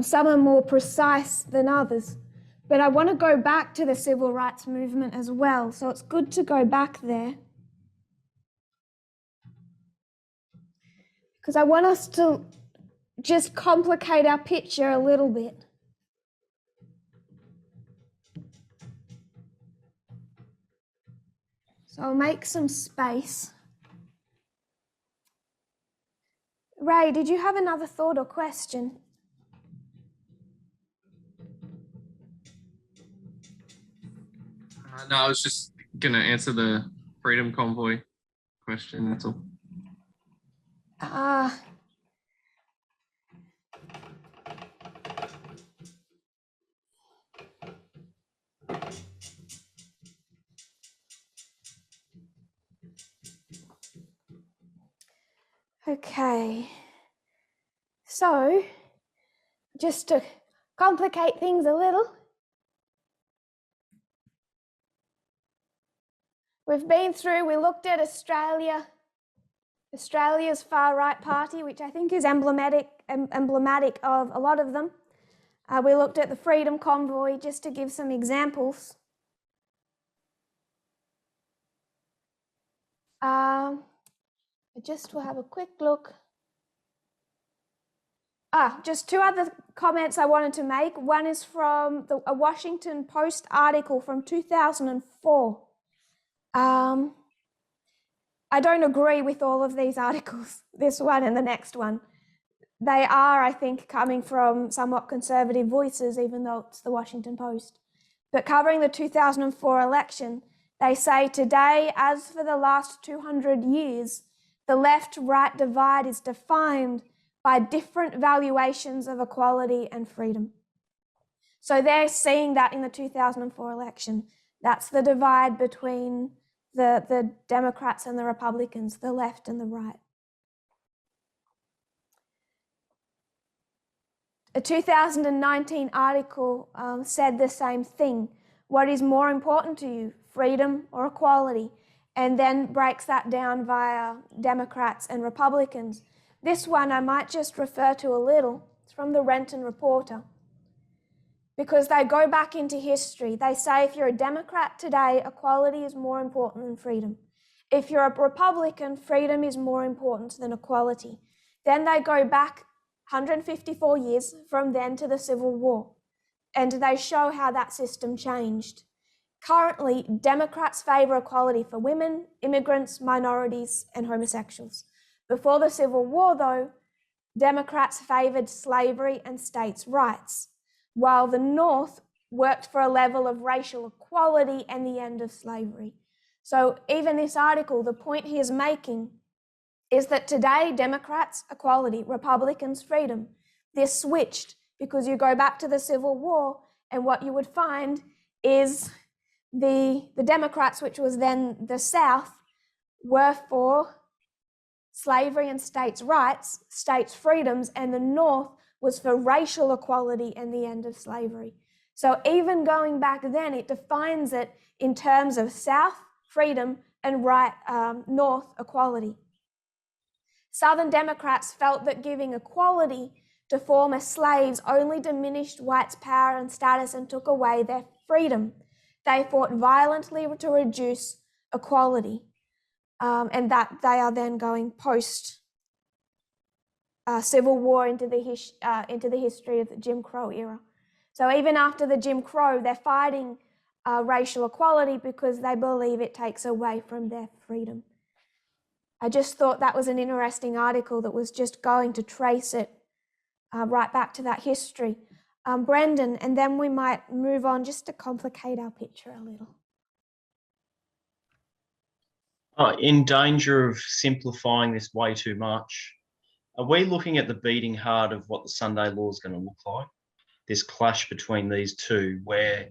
Some are more precise than others. But I want to go back to the civil rights movement as well, so it's good to go back there. Because I want us to just complicate our picture a little bit. So I'll make some space. Ray, did you have another thought or question? No, I was just going to answer the Freedom Convoy question, that's all. Okay. So, just to complicate things a little, we've been through, we looked at Australia's far-right party, which I think is emblematic of a lot of them. We looked at the Freedom Convoy, just to give some examples. I just will have a quick look. Just two other comments I wanted to make. One is from a Washington Post article from 2004. I don't agree with all of these articles, this one and the next one. They are, I think, coming from somewhat conservative voices, even though it's the Washington Post. But covering the 2004 election, they say today, as for the last 200 years, the left-right divide is defined by different valuations of equality and freedom. So they're seeing that in the 2004 election. That's the divide between the Democrats and the Republicans, the left and the right. A 2019 article said the same thing. What is more important to you, freedom or equality? And then breaks that down via Democrats and Republicans. This one I might just refer to a little. It's from the Renton Reporter. Because they go back into history. They say if you're a Democrat today, equality is more important than freedom. If you're a Republican, freedom is more important than equality. Then they go back 154 years from then to the Civil War, and they show how that system changed. Currently, Democrats favour equality for women, immigrants, minorities, and homosexuals. Before the Civil War, though, Democrats favoured slavery and states' rights, while the North worked for a level of racial equality and the end of slavery. So even this article, the point he is making is that today, Democrats, equality, Republicans, freedom. This switched because you go back to the Civil War and what you would find is the Democrats, which was then the South, were for slavery and states' rights, states' freedoms, and the North was for racial equality and the end of slavery. So even going back then, it defines it in terms of South, freedom, and North, equality. Southern Democrats felt that giving equality to former slaves only diminished whites' power and status and took away their freedom. They fought violently to reduce equality, and that they are then going post Civil War into the history of the Jim Crow era. So even after the Jim Crow, they're fighting racial equality because they believe it takes away from their freedom. I just thought that was an interesting article that was just going to trace it right back to that history. Brendan, and then we might move on just to complicate our picture a little. In danger of simplifying this way too much, are we looking at the beating heart of what the Sunday law is going to look like? This clash between these two where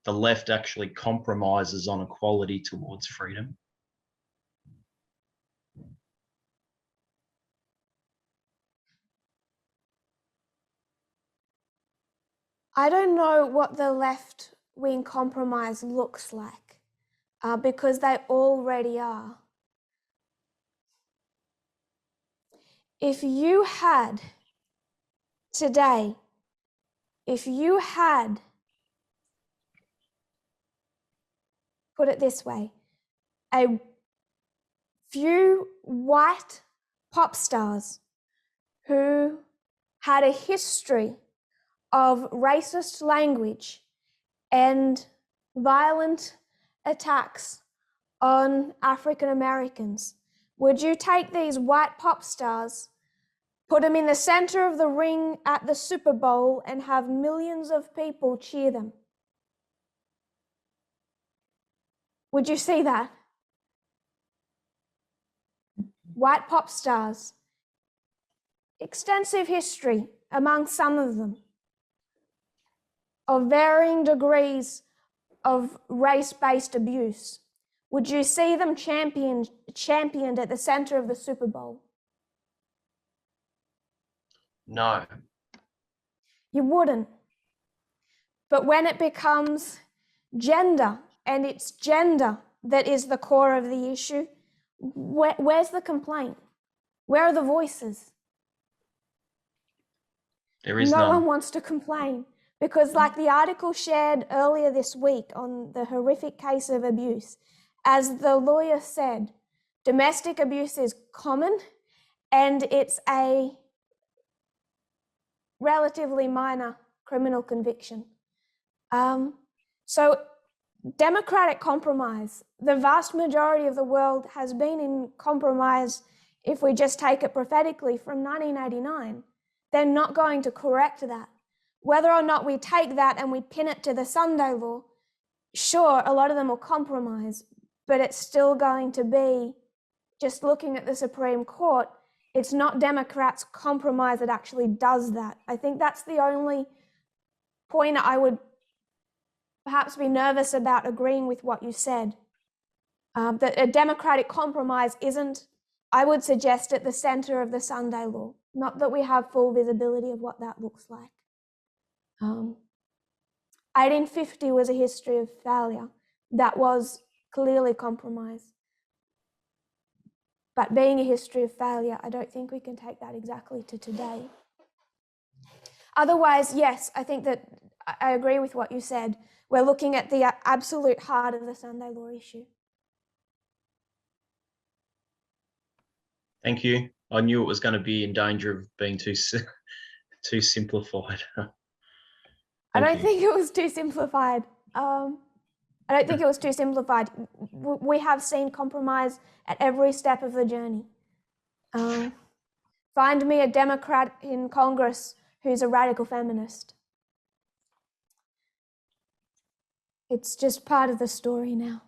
the left actually compromises on equality towards freedom? I don't know what the left-wing compromise looks like because they already are. If you had today, put it this way, a few white pop stars who had a history of racist language and violent attacks on African Americans, would you take these white pop stars, put them in the center of the ring at the Super Bowl and have millions of people cheer them? Would you see that? White pop stars, extensive history among some of them, of varying degrees of race-based abuse. Would you see them championed at the center of the Super Bowl? No. You wouldn't. But when it becomes gender, and it's gender that is the core of the issue, where's the complaint? Where are the voices? There is no none. one wants to complain because, like the article shared earlier this week on the horrific case of abuse, as the lawyer said, domestic abuse is common and it's a relatively minor criminal conviction. So democratic compromise. The vast majority of the world has been in compromise, if we just take it prophetically, from 1989. They're not going to correct that. Whether or not we take that and we pin it to the Sunday law, sure, a lot of them will compromise, but it's still going to be, just looking at the Supreme Court, it's not Democrats' compromise that actually does that. I think that's the only point I would perhaps be nervous about agreeing with what you said. That a democratic compromise isn't, I would suggest, at the center of the Sunday law. Not that we have full visibility of what that looks like. 1850 was a history of failure. That was clearly compromise. But being a history of failure, I don't think we can take that exactly to today. Otherwise, yes, I think that I agree with what you said. We're looking at the absolute heart of the Sunday law issue. Thank you. I knew it was going to be in danger of being too simplified. I don't think it was too simplified. I don't think it was too simplified. We have seen compromise at every step of the journey. Find me a Democrat in Congress who's a radical feminist. It's just part of the story now.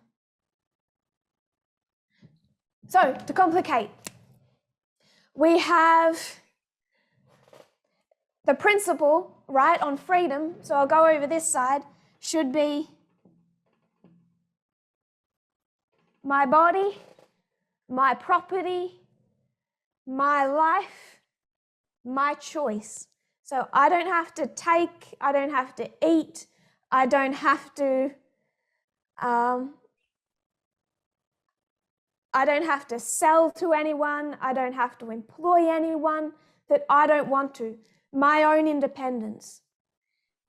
So, to complicate, we have the principle, right, on freedom. So I'll go over this side, should be my body, my property, my life, my choice. So I don't have to take, I don't have to eat, I don't have to sell to anyone, I don't have to employ anyone that I don't want to. My own independence.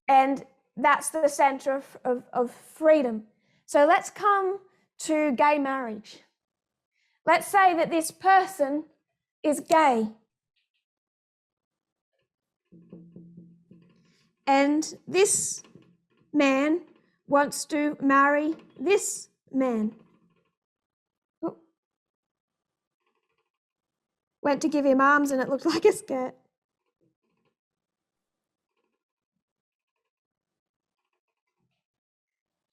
And that's the center of freedom. So let's come to gay marriage. Let's say that this person is gay. And this man wants to marry this man. Oh. Went to give him arms and it looked like a skirt.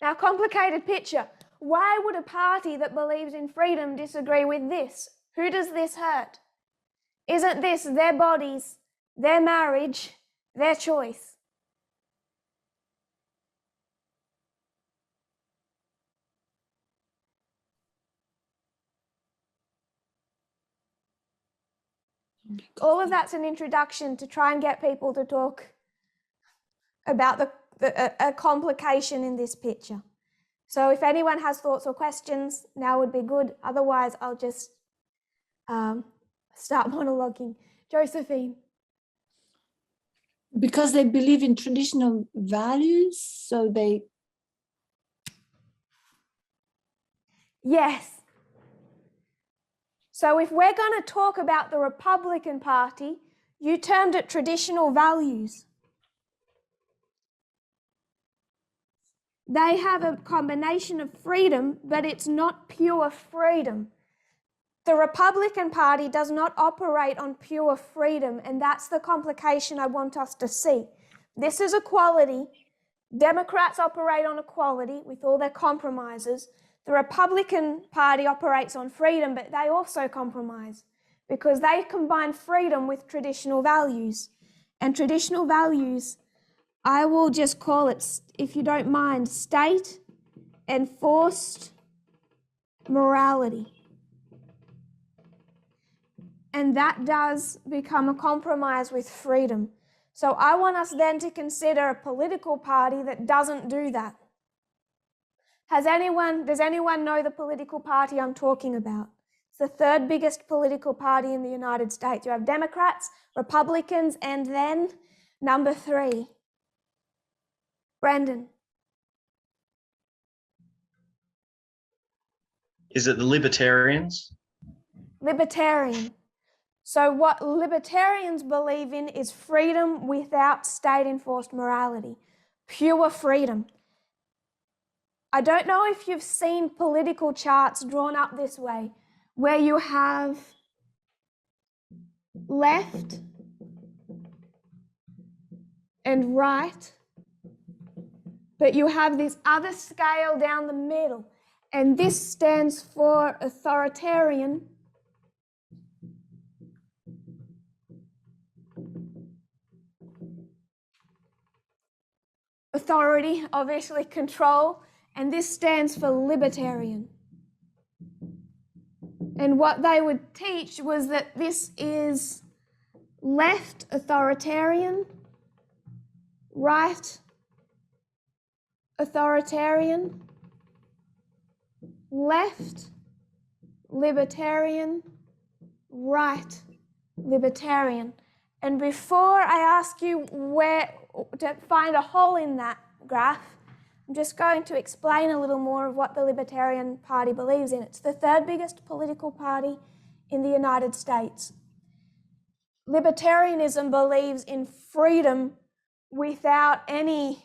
Now, complicated picture. Why would a party that believes in freedom disagree with this? Who does this hurt? Isn't this their bodies, their marriage, their choice? All of that's an introduction to try and get people to talk about a complication in this picture. So if anyone has thoughts or questions, now would be good. Otherwise, I'll just start monologuing. Josephine. Because they believe in traditional values, so they... Yes. So if we're going to talk about the Republican Party, you termed it traditional values. They have a combination of freedom, but it's not pure freedom. The Republican Party does not operate on pure freedom, and that's the complication I want us to see. This is equality. Democrats operate on equality with all their compromises. The Republican Party operates on freedom, but they also compromise because they combine freedom with traditional values. And traditional values, I will just call it, if you don't mind, state enforced morality. And that does become a compromise with freedom. So I want us then to consider a political party that doesn't do that. Does anyone know the political party I'm talking about? It's the third biggest political party in the United States. You have Democrats, Republicans, and then number 3. Brendan. Is it the Libertarians? Libertarian. So what libertarians believe in is freedom without state-enforced morality. Pure freedom. I don't know if you've seen political charts drawn up this way, where you have left and right, but you have this other scale down the middle, and this stands for authoritarian. Authority, obviously control, and this stands for libertarian. And what they would teach was that this is left authoritarian, right authoritarian, left libertarian, right libertarian. And before I ask you where to find a hole in that graph, I'm just going to explain a little more of what the Libertarian Party believes in. It's the third biggest political party in the United States. Libertarianism believes in freedom without any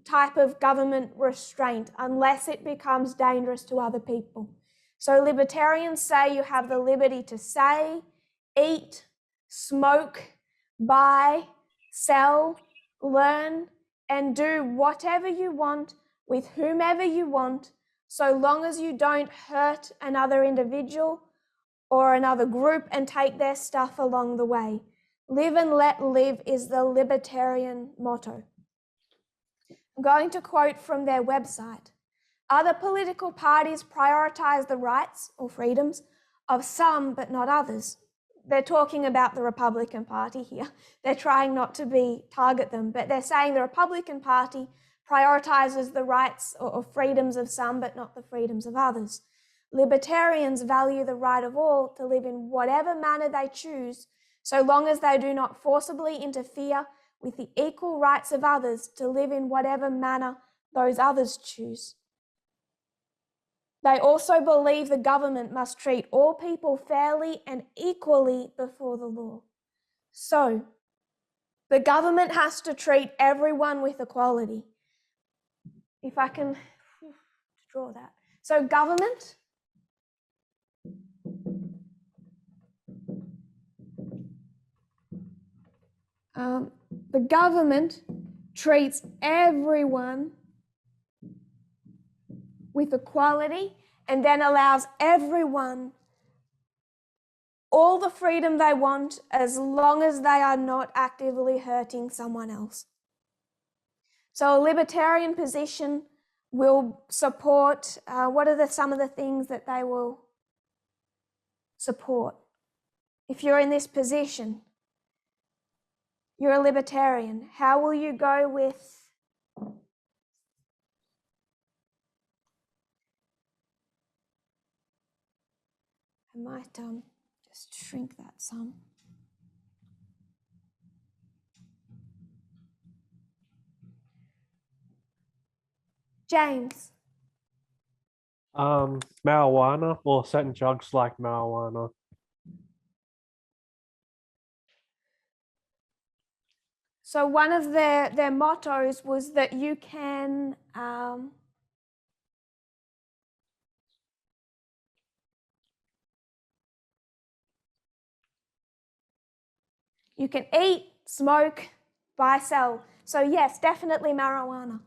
type of government restraint, unless it becomes dangerous to other people. So libertarians say you have the liberty to say, eat, smoke, buy, sell, learn, and do whatever you want with whomever you want, so long as you don't hurt another individual or another group and take their stuff along the way. Live and let live is the libertarian motto. I'm going to quote from their website. Other political parties prioritize the rights or freedoms of some but not others. They're talking about the Republican Party here. They're trying not to target them, but they're saying the Republican Party prioritizes the rights or freedoms of some but not the freedoms of others. Libertarians value the right of all to live in whatever manner they choose, so long as they do not forcibly interfere with the equal rights of others to live in whatever manner those others choose. They also believe the government must treat all people fairly and equally before the law. So, the government has to treat everyone with equality. If I can draw that. So, government the government treats everyone with equality and then allows everyone all the freedom they want as long as they are not actively hurting someone else. So a libertarian position will support, what are some of the things that they will support? If you're in this position, you're a libertarian, how will you go with I might just shrink that some. James. Marijuana or certain drugs like marijuana. So one of their mottos was that you can eat, smoke, buy, sell. So yes, definitely marijuana.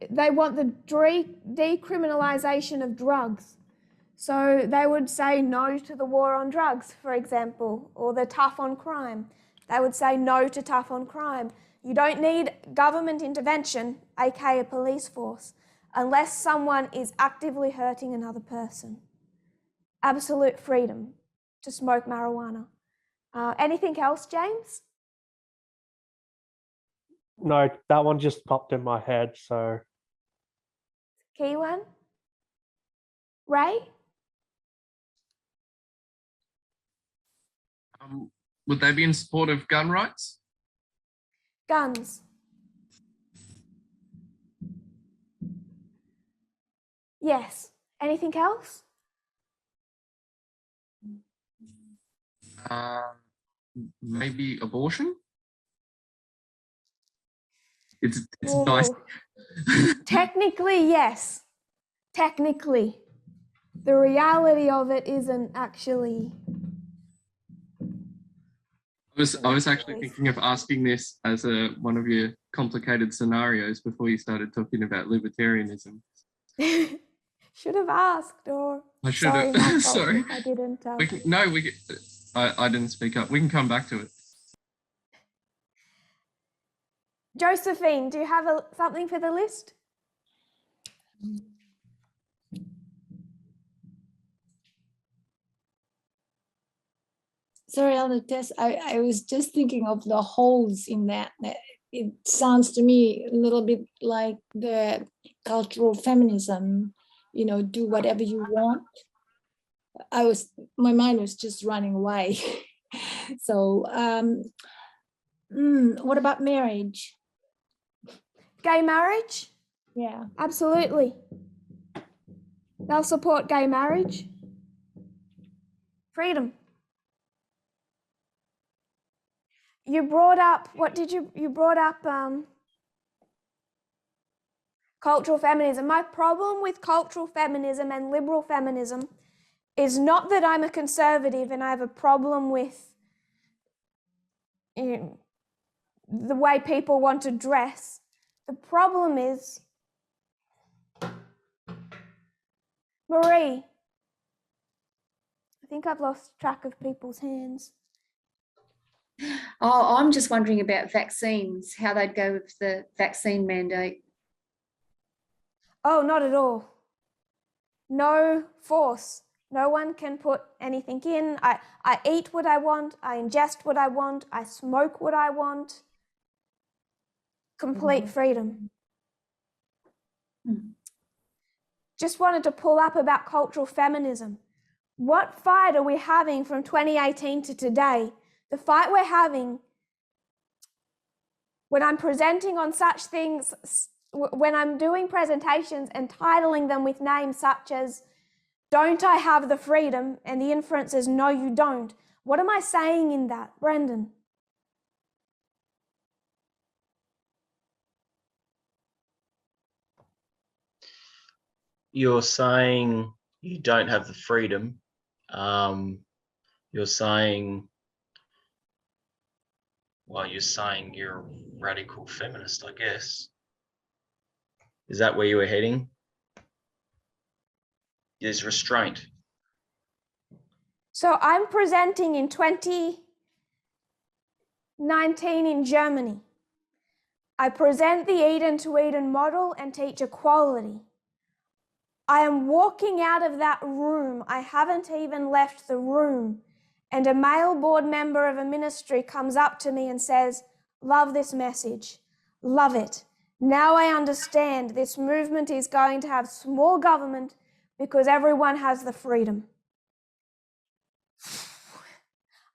They want the decriminalization of drugs. So they would say no to the war on drugs, for example, or the tough on crime. They would say no to tough on crime. You don't need government intervention, aka a police force, unless someone is actively hurting another person. Absolute freedom to smoke marijuana. Anything else, James? No, that one just popped in my head, so. Key one? Ray? Would they be in support of gun rights? Guns. Yes. Anything else? Maybe abortion? It's Oh. nice. Technically, yes. Technically. The reality of it isn't actually. I was actually thinking of asking this as one of your complicated scenarios before you started talking about libertarianism. Should have asked, or I should sorry, have. my fault. Sorry. I didn't. I didn't speak up. We can come back to it. Josephine, do you have something for the list? Sorry, Elder Tess, I was just thinking of the holes in that. It sounds to me a little bit like the cultural feminism, do whatever you want. My mind was just running away. So, what about marriage? Gay marriage? Yeah. Absolutely. They'll support gay marriage. Freedom. You brought up, you brought up cultural feminism. My problem with cultural feminism and liberal feminism is not that I'm a conservative and I have a problem with the way people want to dress. The problem is, Marie, I think I've lost track of people's hands. Oh, I'm just wondering about vaccines, how they'd go with the vaccine mandate. Oh, not at all. No force. No one can put anything in. I eat what I want. I ingest what I want. I smoke what I want. Complete freedom. Just wanted to pull up about cultural feminism. What fight are we having from 2018 to today? The fight we're having when I'm presenting on such things, when I'm doing presentations and titling them with names such as, "Don't I have the freedom?" and the inference is, "No, you don't." What am I saying in that, Brendan? You're saying you don't have the freedom. You're saying, well, you're saying you're a radical feminist, I guess. Is that where you were heading? There's restraint. So I'm presenting in 2019 in Germany. I present the Eden to Eden model and teach equality. I am walking out of that room. I haven't even left the room. And a male board member of a ministry comes up to me and says, "Love this message. Love it. Now I understand this movement is going to have small government because everyone has the freedom."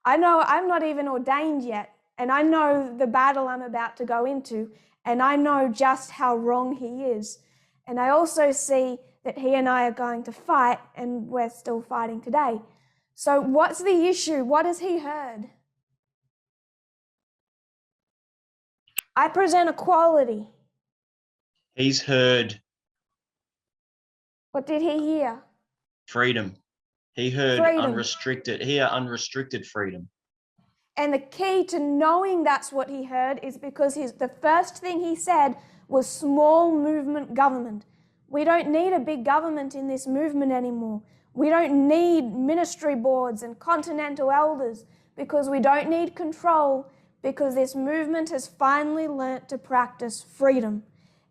I know I'm not even ordained yet, and I know the battle I'm about to go into, and I know just how wrong he is. And I also see that he and I are going to fight, and we're still fighting today. So what's the issue? What has he heard? I present equality. He's heard What did he hear? freedom. He heard Freedom. unrestricted freedom. And the key to knowing that's what he heard is because the first thing he said was small movement government. We don't need a big government in this movement anymore. We don't need ministry boards and continental elders because we don't need control, because this movement has finally learnt to practice freedom.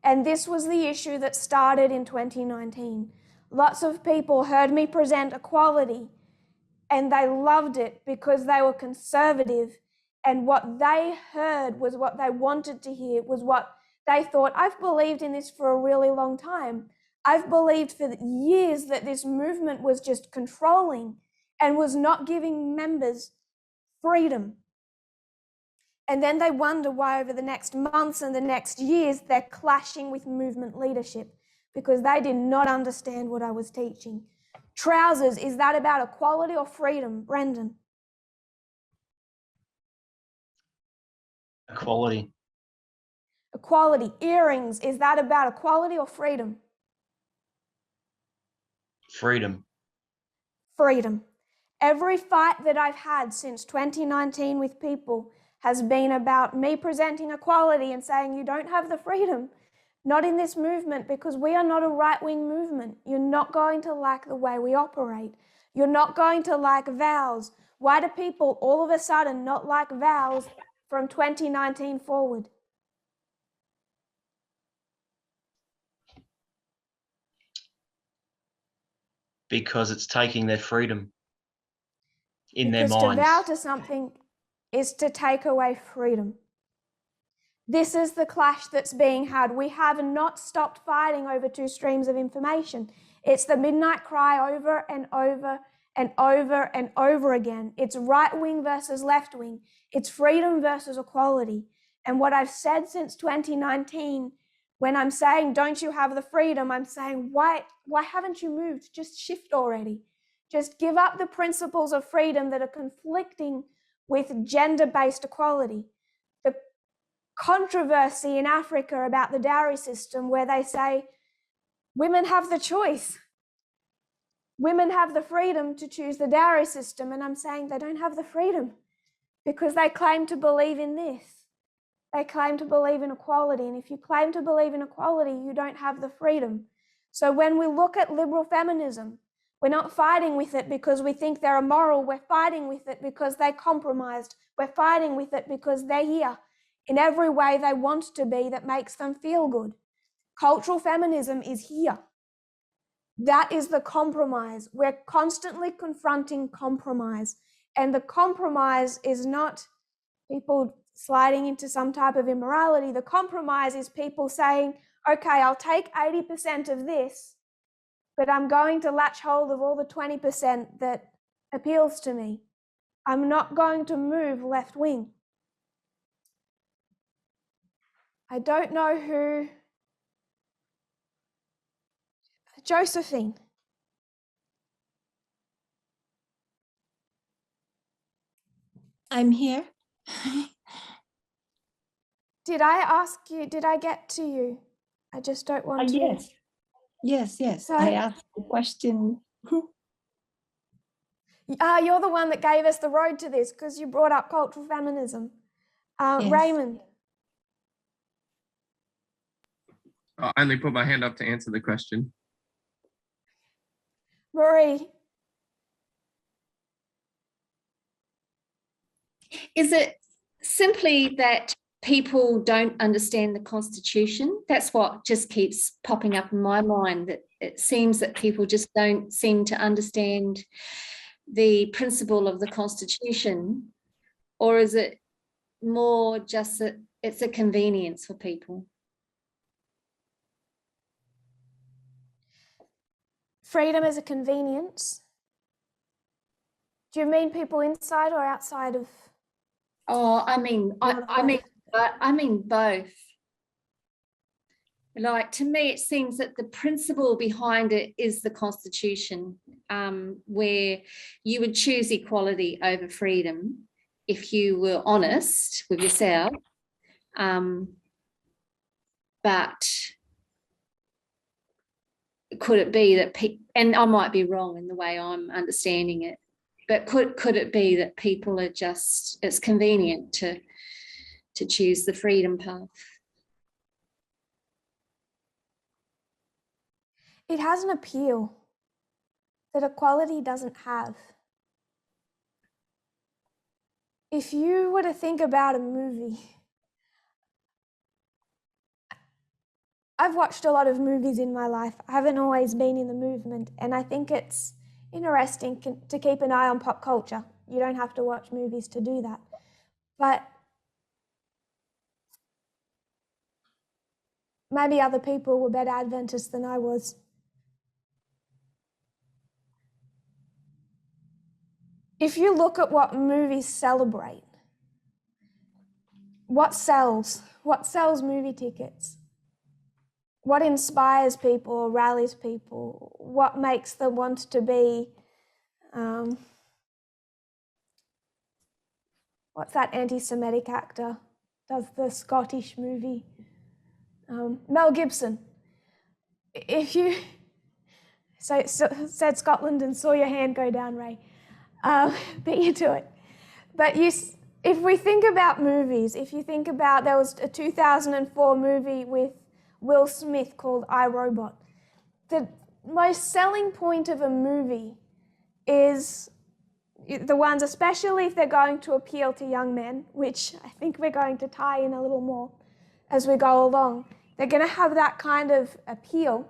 And this was the issue that started in 2019. Lots of people heard me present equality and they loved it because they were conservative, and what they heard was what they wanted to hear, was what they thought. I've believed in this for a really long time. I've believed for years that this movement was just controlling and was not giving members freedom. And then they wonder why over the next months and the next years they're clashing with movement leadership because they did not understand what I was teaching. Trousers, is that about equality or freedom, Brendan? Equality. Equality, earrings, is that about equality or freedom? Freedom. Freedom. Every fight that I've had since 2019 with people has been about me presenting equality and saying you don't have the freedom. Not in this movement, because we are not a right-wing movement. You're not going to like the way we operate. You're not going to like vows. Why do people all of a sudden not like vows from 2019 forward? Because it's taking their freedom in their Because minds. to vow to something is to take away freedom. This is the clash that's being had. We have not stopped fighting over two streams of information. It's the midnight cry over and over and over and over again. It's right wing versus left wing. It's freedom versus equality. And what I've said since 2019, when I'm saying, don't you have the freedom? I'm saying, why haven't you moved? Just shift already. Just give up the principles of freedom that are conflicting with gender-based equality. The controversy in Africa about the dowry system, where they say women have the choice. Women have the freedom to choose the dowry system. And I'm saying they don't have the freedom because they claim to believe in this. They claim to believe in equality. And if you claim to believe in equality, you don't have the freedom. So when we look at liberal feminism, we're not fighting with it because we think they're immoral. We're fighting with it because they compromised. We're fighting with it because they're here in every way they want to be that makes them feel good. Cultural feminism is here. That is the compromise. We're constantly confronting compromise. And the compromise is not people sliding into some type of immorality. The compromise is people saying, okay, I'll take 80% of this, but I'm going to latch hold of all the 20% that appeals to me. I'm not going to move left wing. I don't know who. Josephine. I'm here. Did I ask you? Did I get to you? I just don't want to. Yes. So, I asked the question. You're the one that gave us the road to this because you brought up cultural feminism. Yes. Raymond. I only put my hand up to answer the question. Marie. Is it simply that people don't understand the Constitution? That's what just keeps popping up in my mind, that it seems that people just don't seem to understand the principle of the Constitution. Or is it more just that it's a convenience for people? Freedom is a convenience. Do you mean people inside or outside of? Oh, I mean both. Like, to me, it seems that the principle behind it is the Constitution, where you would choose equality over freedom if you were honest with yourself. But could it be that and I might be wrong in the way I'm understanding it, but could it be that people are just, it's convenient to choose the freedom path? It has an appeal that equality doesn't have. If you were to think about a movie, I've watched a lot of movies in my life. I haven't always been in the movement, and I think it's interesting to keep an eye on pop culture. You don't have to watch movies to do that. But maybe other people were better Adventists than I was. If you look at what movies celebrate, what sells? What sells movie tickets? What inspires people or rallies people? What makes them want to be, what's that anti-Semitic actor? Does the Scottish movie? Mel Gibson. If you said Scotland and saw your hand go down, Ray, beat you to it. But if we think about movies, if you think about, there was a 2004 movie with Will Smith called I, Robot. The most selling point of a movie is the ones, especially if they're going to appeal to young men, which I think we're going to tie in a little more as we go along. They're going to have that kind of appeal.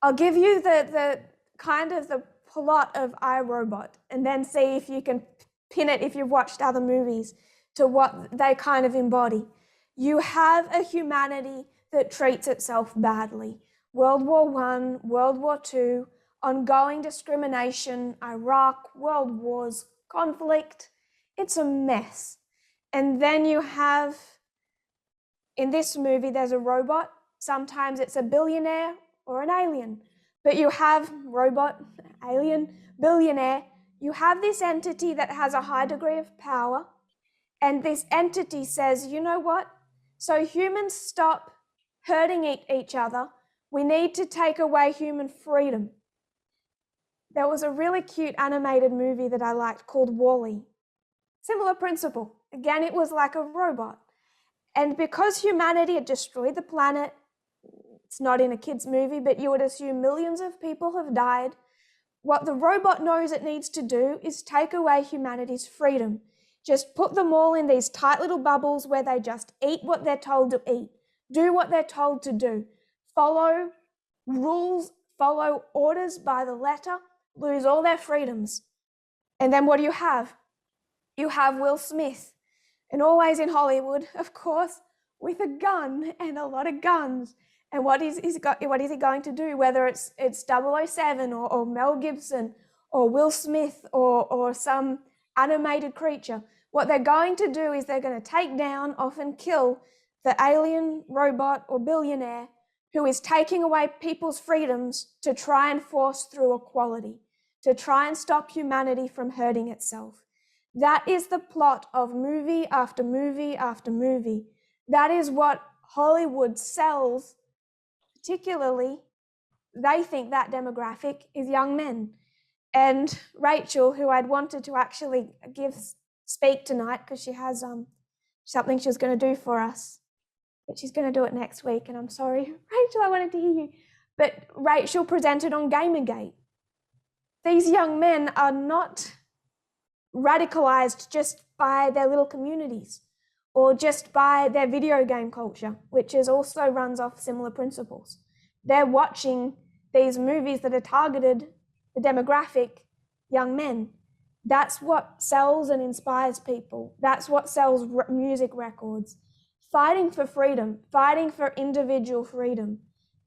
I'll give you the kind of the plot of I, Robot, and then see if you can pin it, if you've watched other movies, to what they kind of embody. You have a humanity that treats itself badly. World War I, World War II, ongoing discrimination, Iraq, world wars, conflict. It's a mess. And then you have, in this movie, there's a robot. Sometimes it's a billionaire or an alien. But you have robot, alien, billionaire. You have this entity that has a high degree of power. And this entity says, you know what? So humans stop hurting each other. We need to take away human freedom. There was a really cute animated movie that I liked called WALL-E. Similar principle. Again, it was like a robot. And because humanity had destroyed the planet, it's not in a kid's movie, but you would assume millions of people have died. What the robot knows it needs to do is take away humanity's freedom. Just put them all in these tight little bubbles where they just eat what they're told to eat, do what they're told to do, follow rules, follow orders by the letter, lose all their freedoms. And then what do you have? You have Will Smith, and always in Hollywood, of course, with a gun and a lot of guns. And what is he going to do? Whether it's 007 or Mel Gibson or Will Smith or some animated creature, what they're going to do is they're going to take down, often kill, the alien, robot, or billionaire who is taking away people's freedoms to try and force through equality, to try and stop humanity from hurting itself. That is the plot of movie after movie after movie. That is what Hollywood sells. Particularly, they think that demographic is young men. And Rachel, who I'd wanted to actually speak tonight because she has something she was going to do for us, but she's going to do it next week. And I'm sorry, Rachel, I wanted to hear you. But Rachel presented on Gamergate. These young men are not radicalized just by their little communities or just by their video game culture, which also runs off similar principles. They're watching these movies that are targeted the demographic young men. That's what sells and inspires people. That's what sells music records. Fighting for freedom, fighting for individual freedom.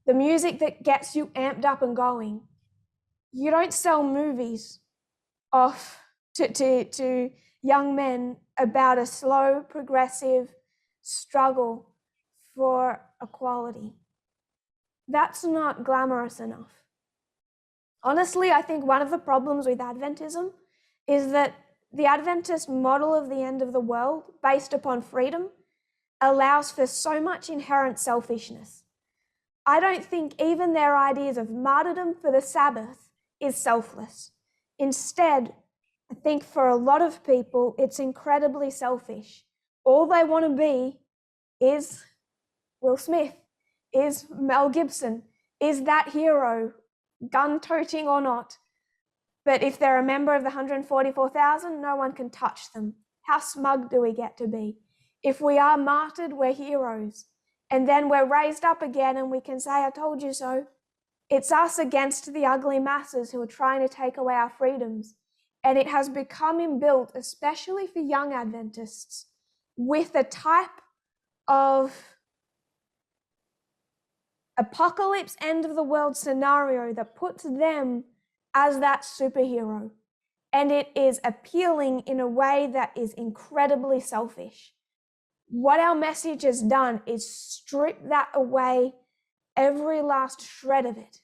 The music that gets you amped up and going. You don't sell movies off to young men about a slow, progressive struggle for equality. That's not glamorous enough. Honestly, I think one of the problems with Adventism is that the Adventist model of the end of the world, based upon freedom, allows for so much inherent selfishness. I don't think even their ideas of martyrdom for the Sabbath is selfless. Instead, I think for a lot of people, it's incredibly selfish. All they want to be is Will Smith, is Mel Gibson, is that hero, gun-toting or not. But if they're a member of the 144,000, no one can touch them. How smug do we get to be? If we are martyred, we're heroes. And then we're raised up again and we can say, I told you so. It's us against the ugly masses who are trying to take away our freedoms. And it has become inbuilt, especially for young Adventists, with a type of apocalypse, end of the world scenario that puts them as that superhero. And it is appealing in a way that is incredibly selfish. What our message has done is strip that away, every last shred of it.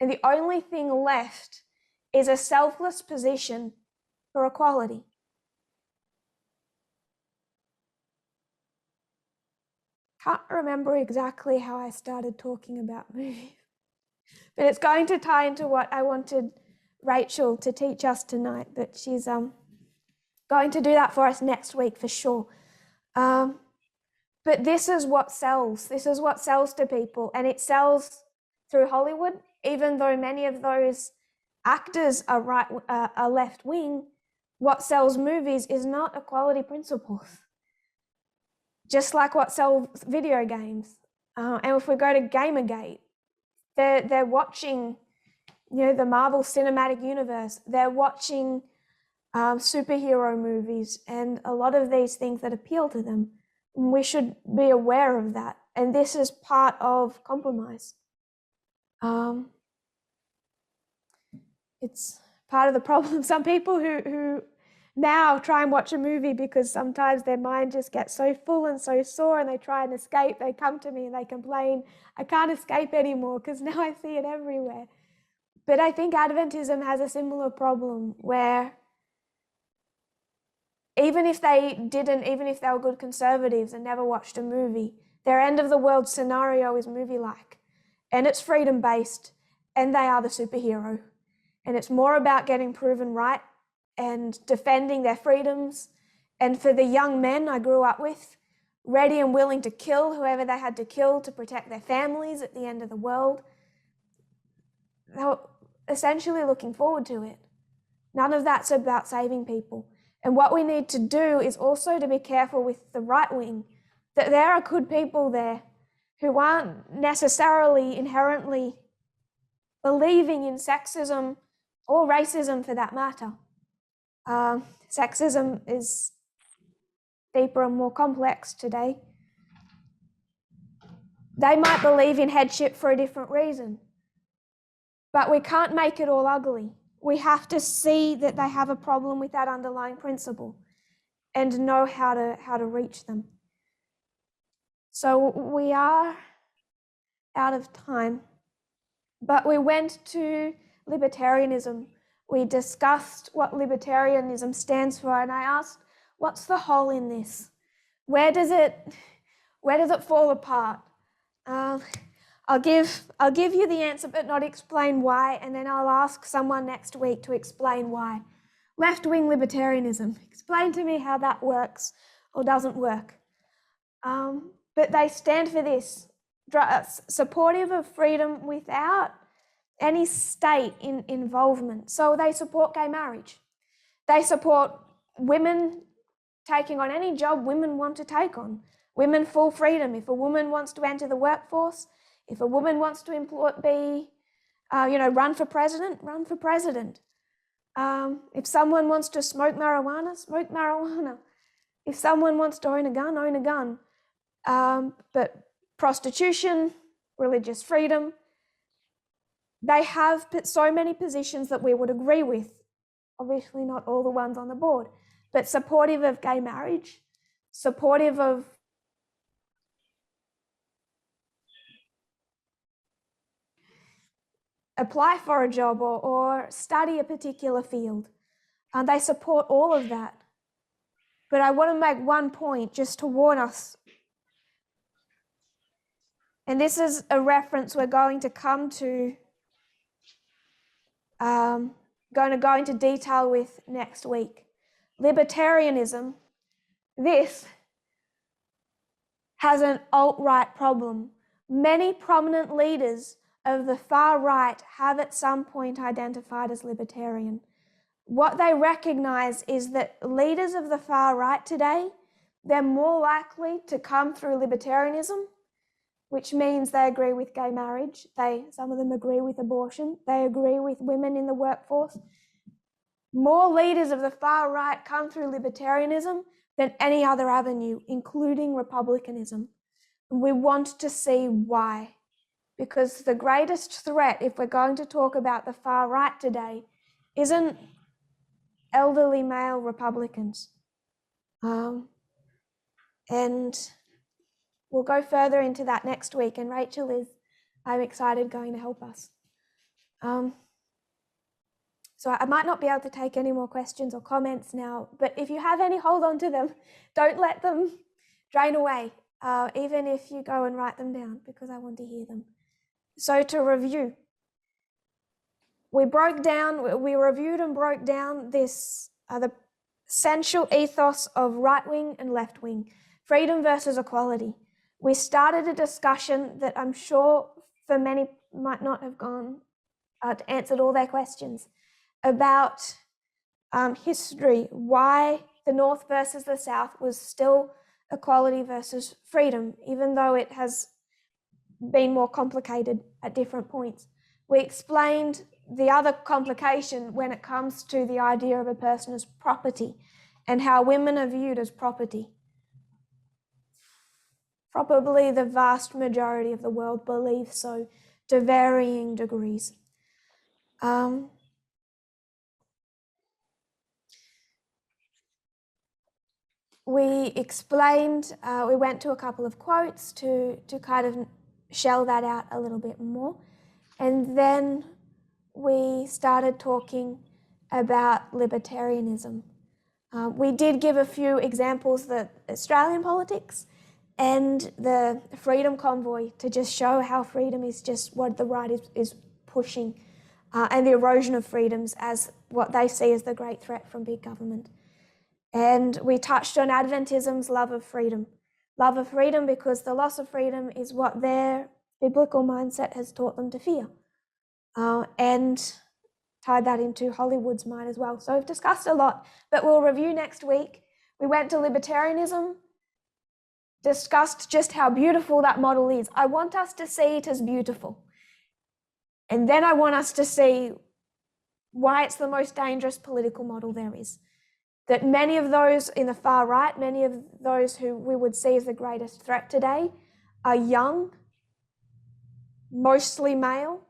And the only thing left is a selfless position for equality. can't remember exactly how I started talking about movies, but it's going to tie into what I wanted Rachel to teach us tonight, but she's going to do that for us next week for sure. But this is what sells. This is what sells to people, and it sells through Hollywood, even though many of those actors are left wing. What sells movies is not equality principles, just like what sells video games. And if we go to Gamergate, they're watching, the Marvel Cinematic Universe. They're watching superhero movies and a lot of these things that appeal to them. We should be aware of that, and this is part of compromise. It's part of the problem. Some people who now try and watch a movie because sometimes their mind just gets so full and so sore and they try and escape, they come to me and they complain, I can't escape anymore because now I see it everywhere. But I think Adventism has a similar problem where even if they were good conservatives and never watched a movie, their end of the world scenario is movie-like, and it's freedom-based, and they are the superhero. And it's more about getting proven right and defending their freedoms. And for the young men I grew up with, ready and willing to kill whoever they had to kill to protect their families at the end of the world, they were essentially looking forward to it. None of that's about saving people. And what we need to do is also to be careful with the right wing, that there are good people there who aren't necessarily inherently believing in sexism or racism for that matter. Sexism is deeper and more complex today. They might believe in headship for a different reason, but we can't make it all ugly. We have to see that they have a problem with that underlying principle and know how to reach them. So we are out of time, but we went to Libertarianism. We discussed what Libertarianism stands for, and I asked, what's the hole in this? Where does it fall apart? I'll give you the answer, but not explain why, and then I'll ask someone next week to explain why. Left-wing libertarianism. Explain to me how that works or doesn't work. But they stand for this, supportive of freedom without any state involvement. So they support gay marriage. They support women taking on any job women want to take on. Women full freedom. If a woman wants to enter the workforce, if a woman wants to run for president, run for president. If someone wants to smoke marijuana, smoke marijuana. If someone wants to own a gun, own a gun. But prostitution, religious freedom, they have so many positions that we would agree with. Obviously not all the ones on the board, but supportive of gay marriage, supportive of apply for a job or study a particular field. And they support all of that. But I want to make one point just to warn us. And this is a reference we're going to come to, going to go into detail with next week. Libertarianism, this has an alt-right problem. Many prominent leaders of the far right have at some point identified as libertarian. What they recognize is that leaders of the far right today, they're more likely to come through libertarianism, which means they agree with gay marriage. Some of them agree with abortion. They agree with women in the workforce. More leaders of the far right come through libertarianism than any other avenue, including republicanism. And we want to see why. Because the greatest threat, if we're going to talk about the far right today, isn't elderly male Republicans. And we'll go further into that next week. And Rachel is, I'm excited, going to help us. So I might not be able to take any more questions or comments now, but if you have any, hold on to them. Don't let them drain away. even if you go and write them down, because I want to hear them. So to review, we reviewed and broke down this, the essential ethos of right wing and left wing, freedom versus equality. We started a discussion that I'm sure for many might not have gone to answered all their questions about history, why the North versus the South was still equality versus freedom, even though it has been more complicated at different points. We explained the other complication when it comes to the idea of a person as property and how women are viewed as property. Probably the vast majority of the world believe so to varying degrees. We explained, we went to a couple of quotes to kind of shell that out a little bit more. And then we started talking about libertarianism. We did give a few examples, the Australian politics and the freedom convoy, to just show how freedom is just what the right is pushing, and the erosion of freedoms as what they see as the great threat from big government. And we touched on Adventism's love of freedom. Love of freedom because the loss of freedom is what their biblical mindset has taught them to fear. And tied that into Hollywood's mind as well. So we've discussed a lot, but we'll review next week. We went to Libertarianism, discussed just how beautiful that model is. I want us to see it as beautiful. And then I want us to see why it's the most dangerous political model there is. That many of those in the far right, many of those who we would see as the greatest threat today, are young, mostly male,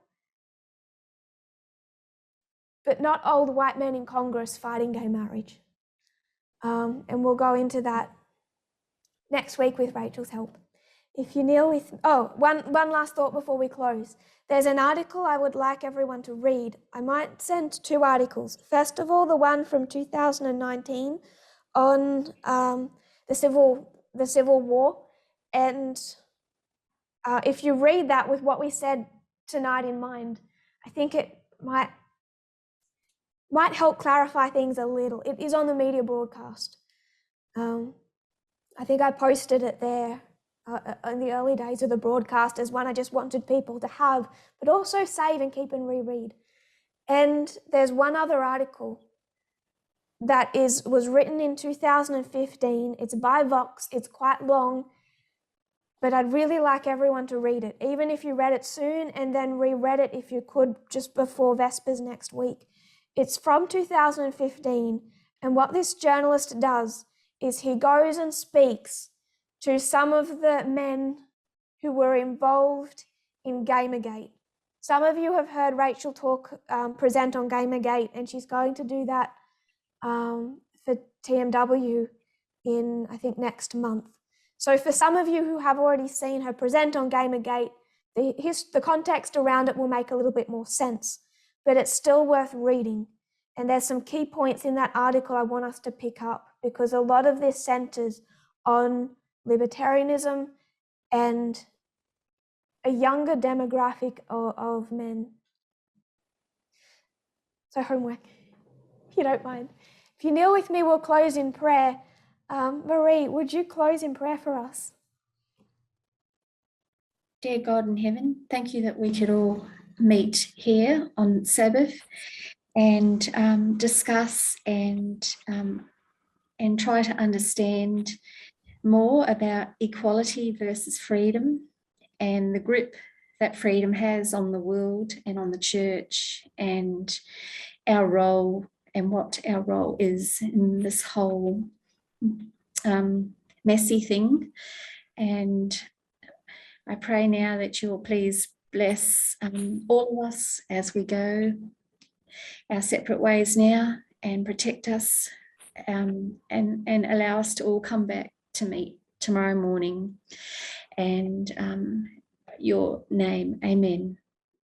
but not old white men in Congress fighting gay marriage. And we'll go into that next week with Rachel's help. If you kneel with, one last thought before we close. There's an article I would like everyone to read. I might send 2 articles. First of all, the one from 2019 on the Civil War. And if you read that with what we said tonight in mind, I think it might help clarify things a little. It is on the media broadcast. I think I posted it there in the early days of the broadcast as one I just wanted people to have, but also save and keep and reread. And there's one other article that was written in 2015. It's by Vox. It's quite long, but I'd really like everyone to read it, even if you read it soon and then reread it if you could just before Vespers next week. It's from 2015, and what this journalist does is he goes and speaks to some of the men who were involved in Gamergate. Some of you have heard Rachel present on Gamergate, and she's going to do that for TMW in, I think, next month. So for some of you who have already seen her present on Gamergate, the context around it will make a little bit more sense, but it's still worth reading. And there's some key points in that article I want us to pick up, because a lot of this centers on libertarianism and a younger demographic of men. So homework, if you don't mind. If you kneel with me, we'll close in prayer. Marie, would you close in prayer for us? Dear God in heaven, thank you that we could all meet here on Sabbath and discuss and try to understand more about equality versus freedom and the grip that freedom has on the world and on the church, and our role and what our role is in this whole messy thing. And I pray now that you will please bless all of us as we go our separate ways now, and protect us and allow us to all come back to meet tomorrow morning. And your name, amen.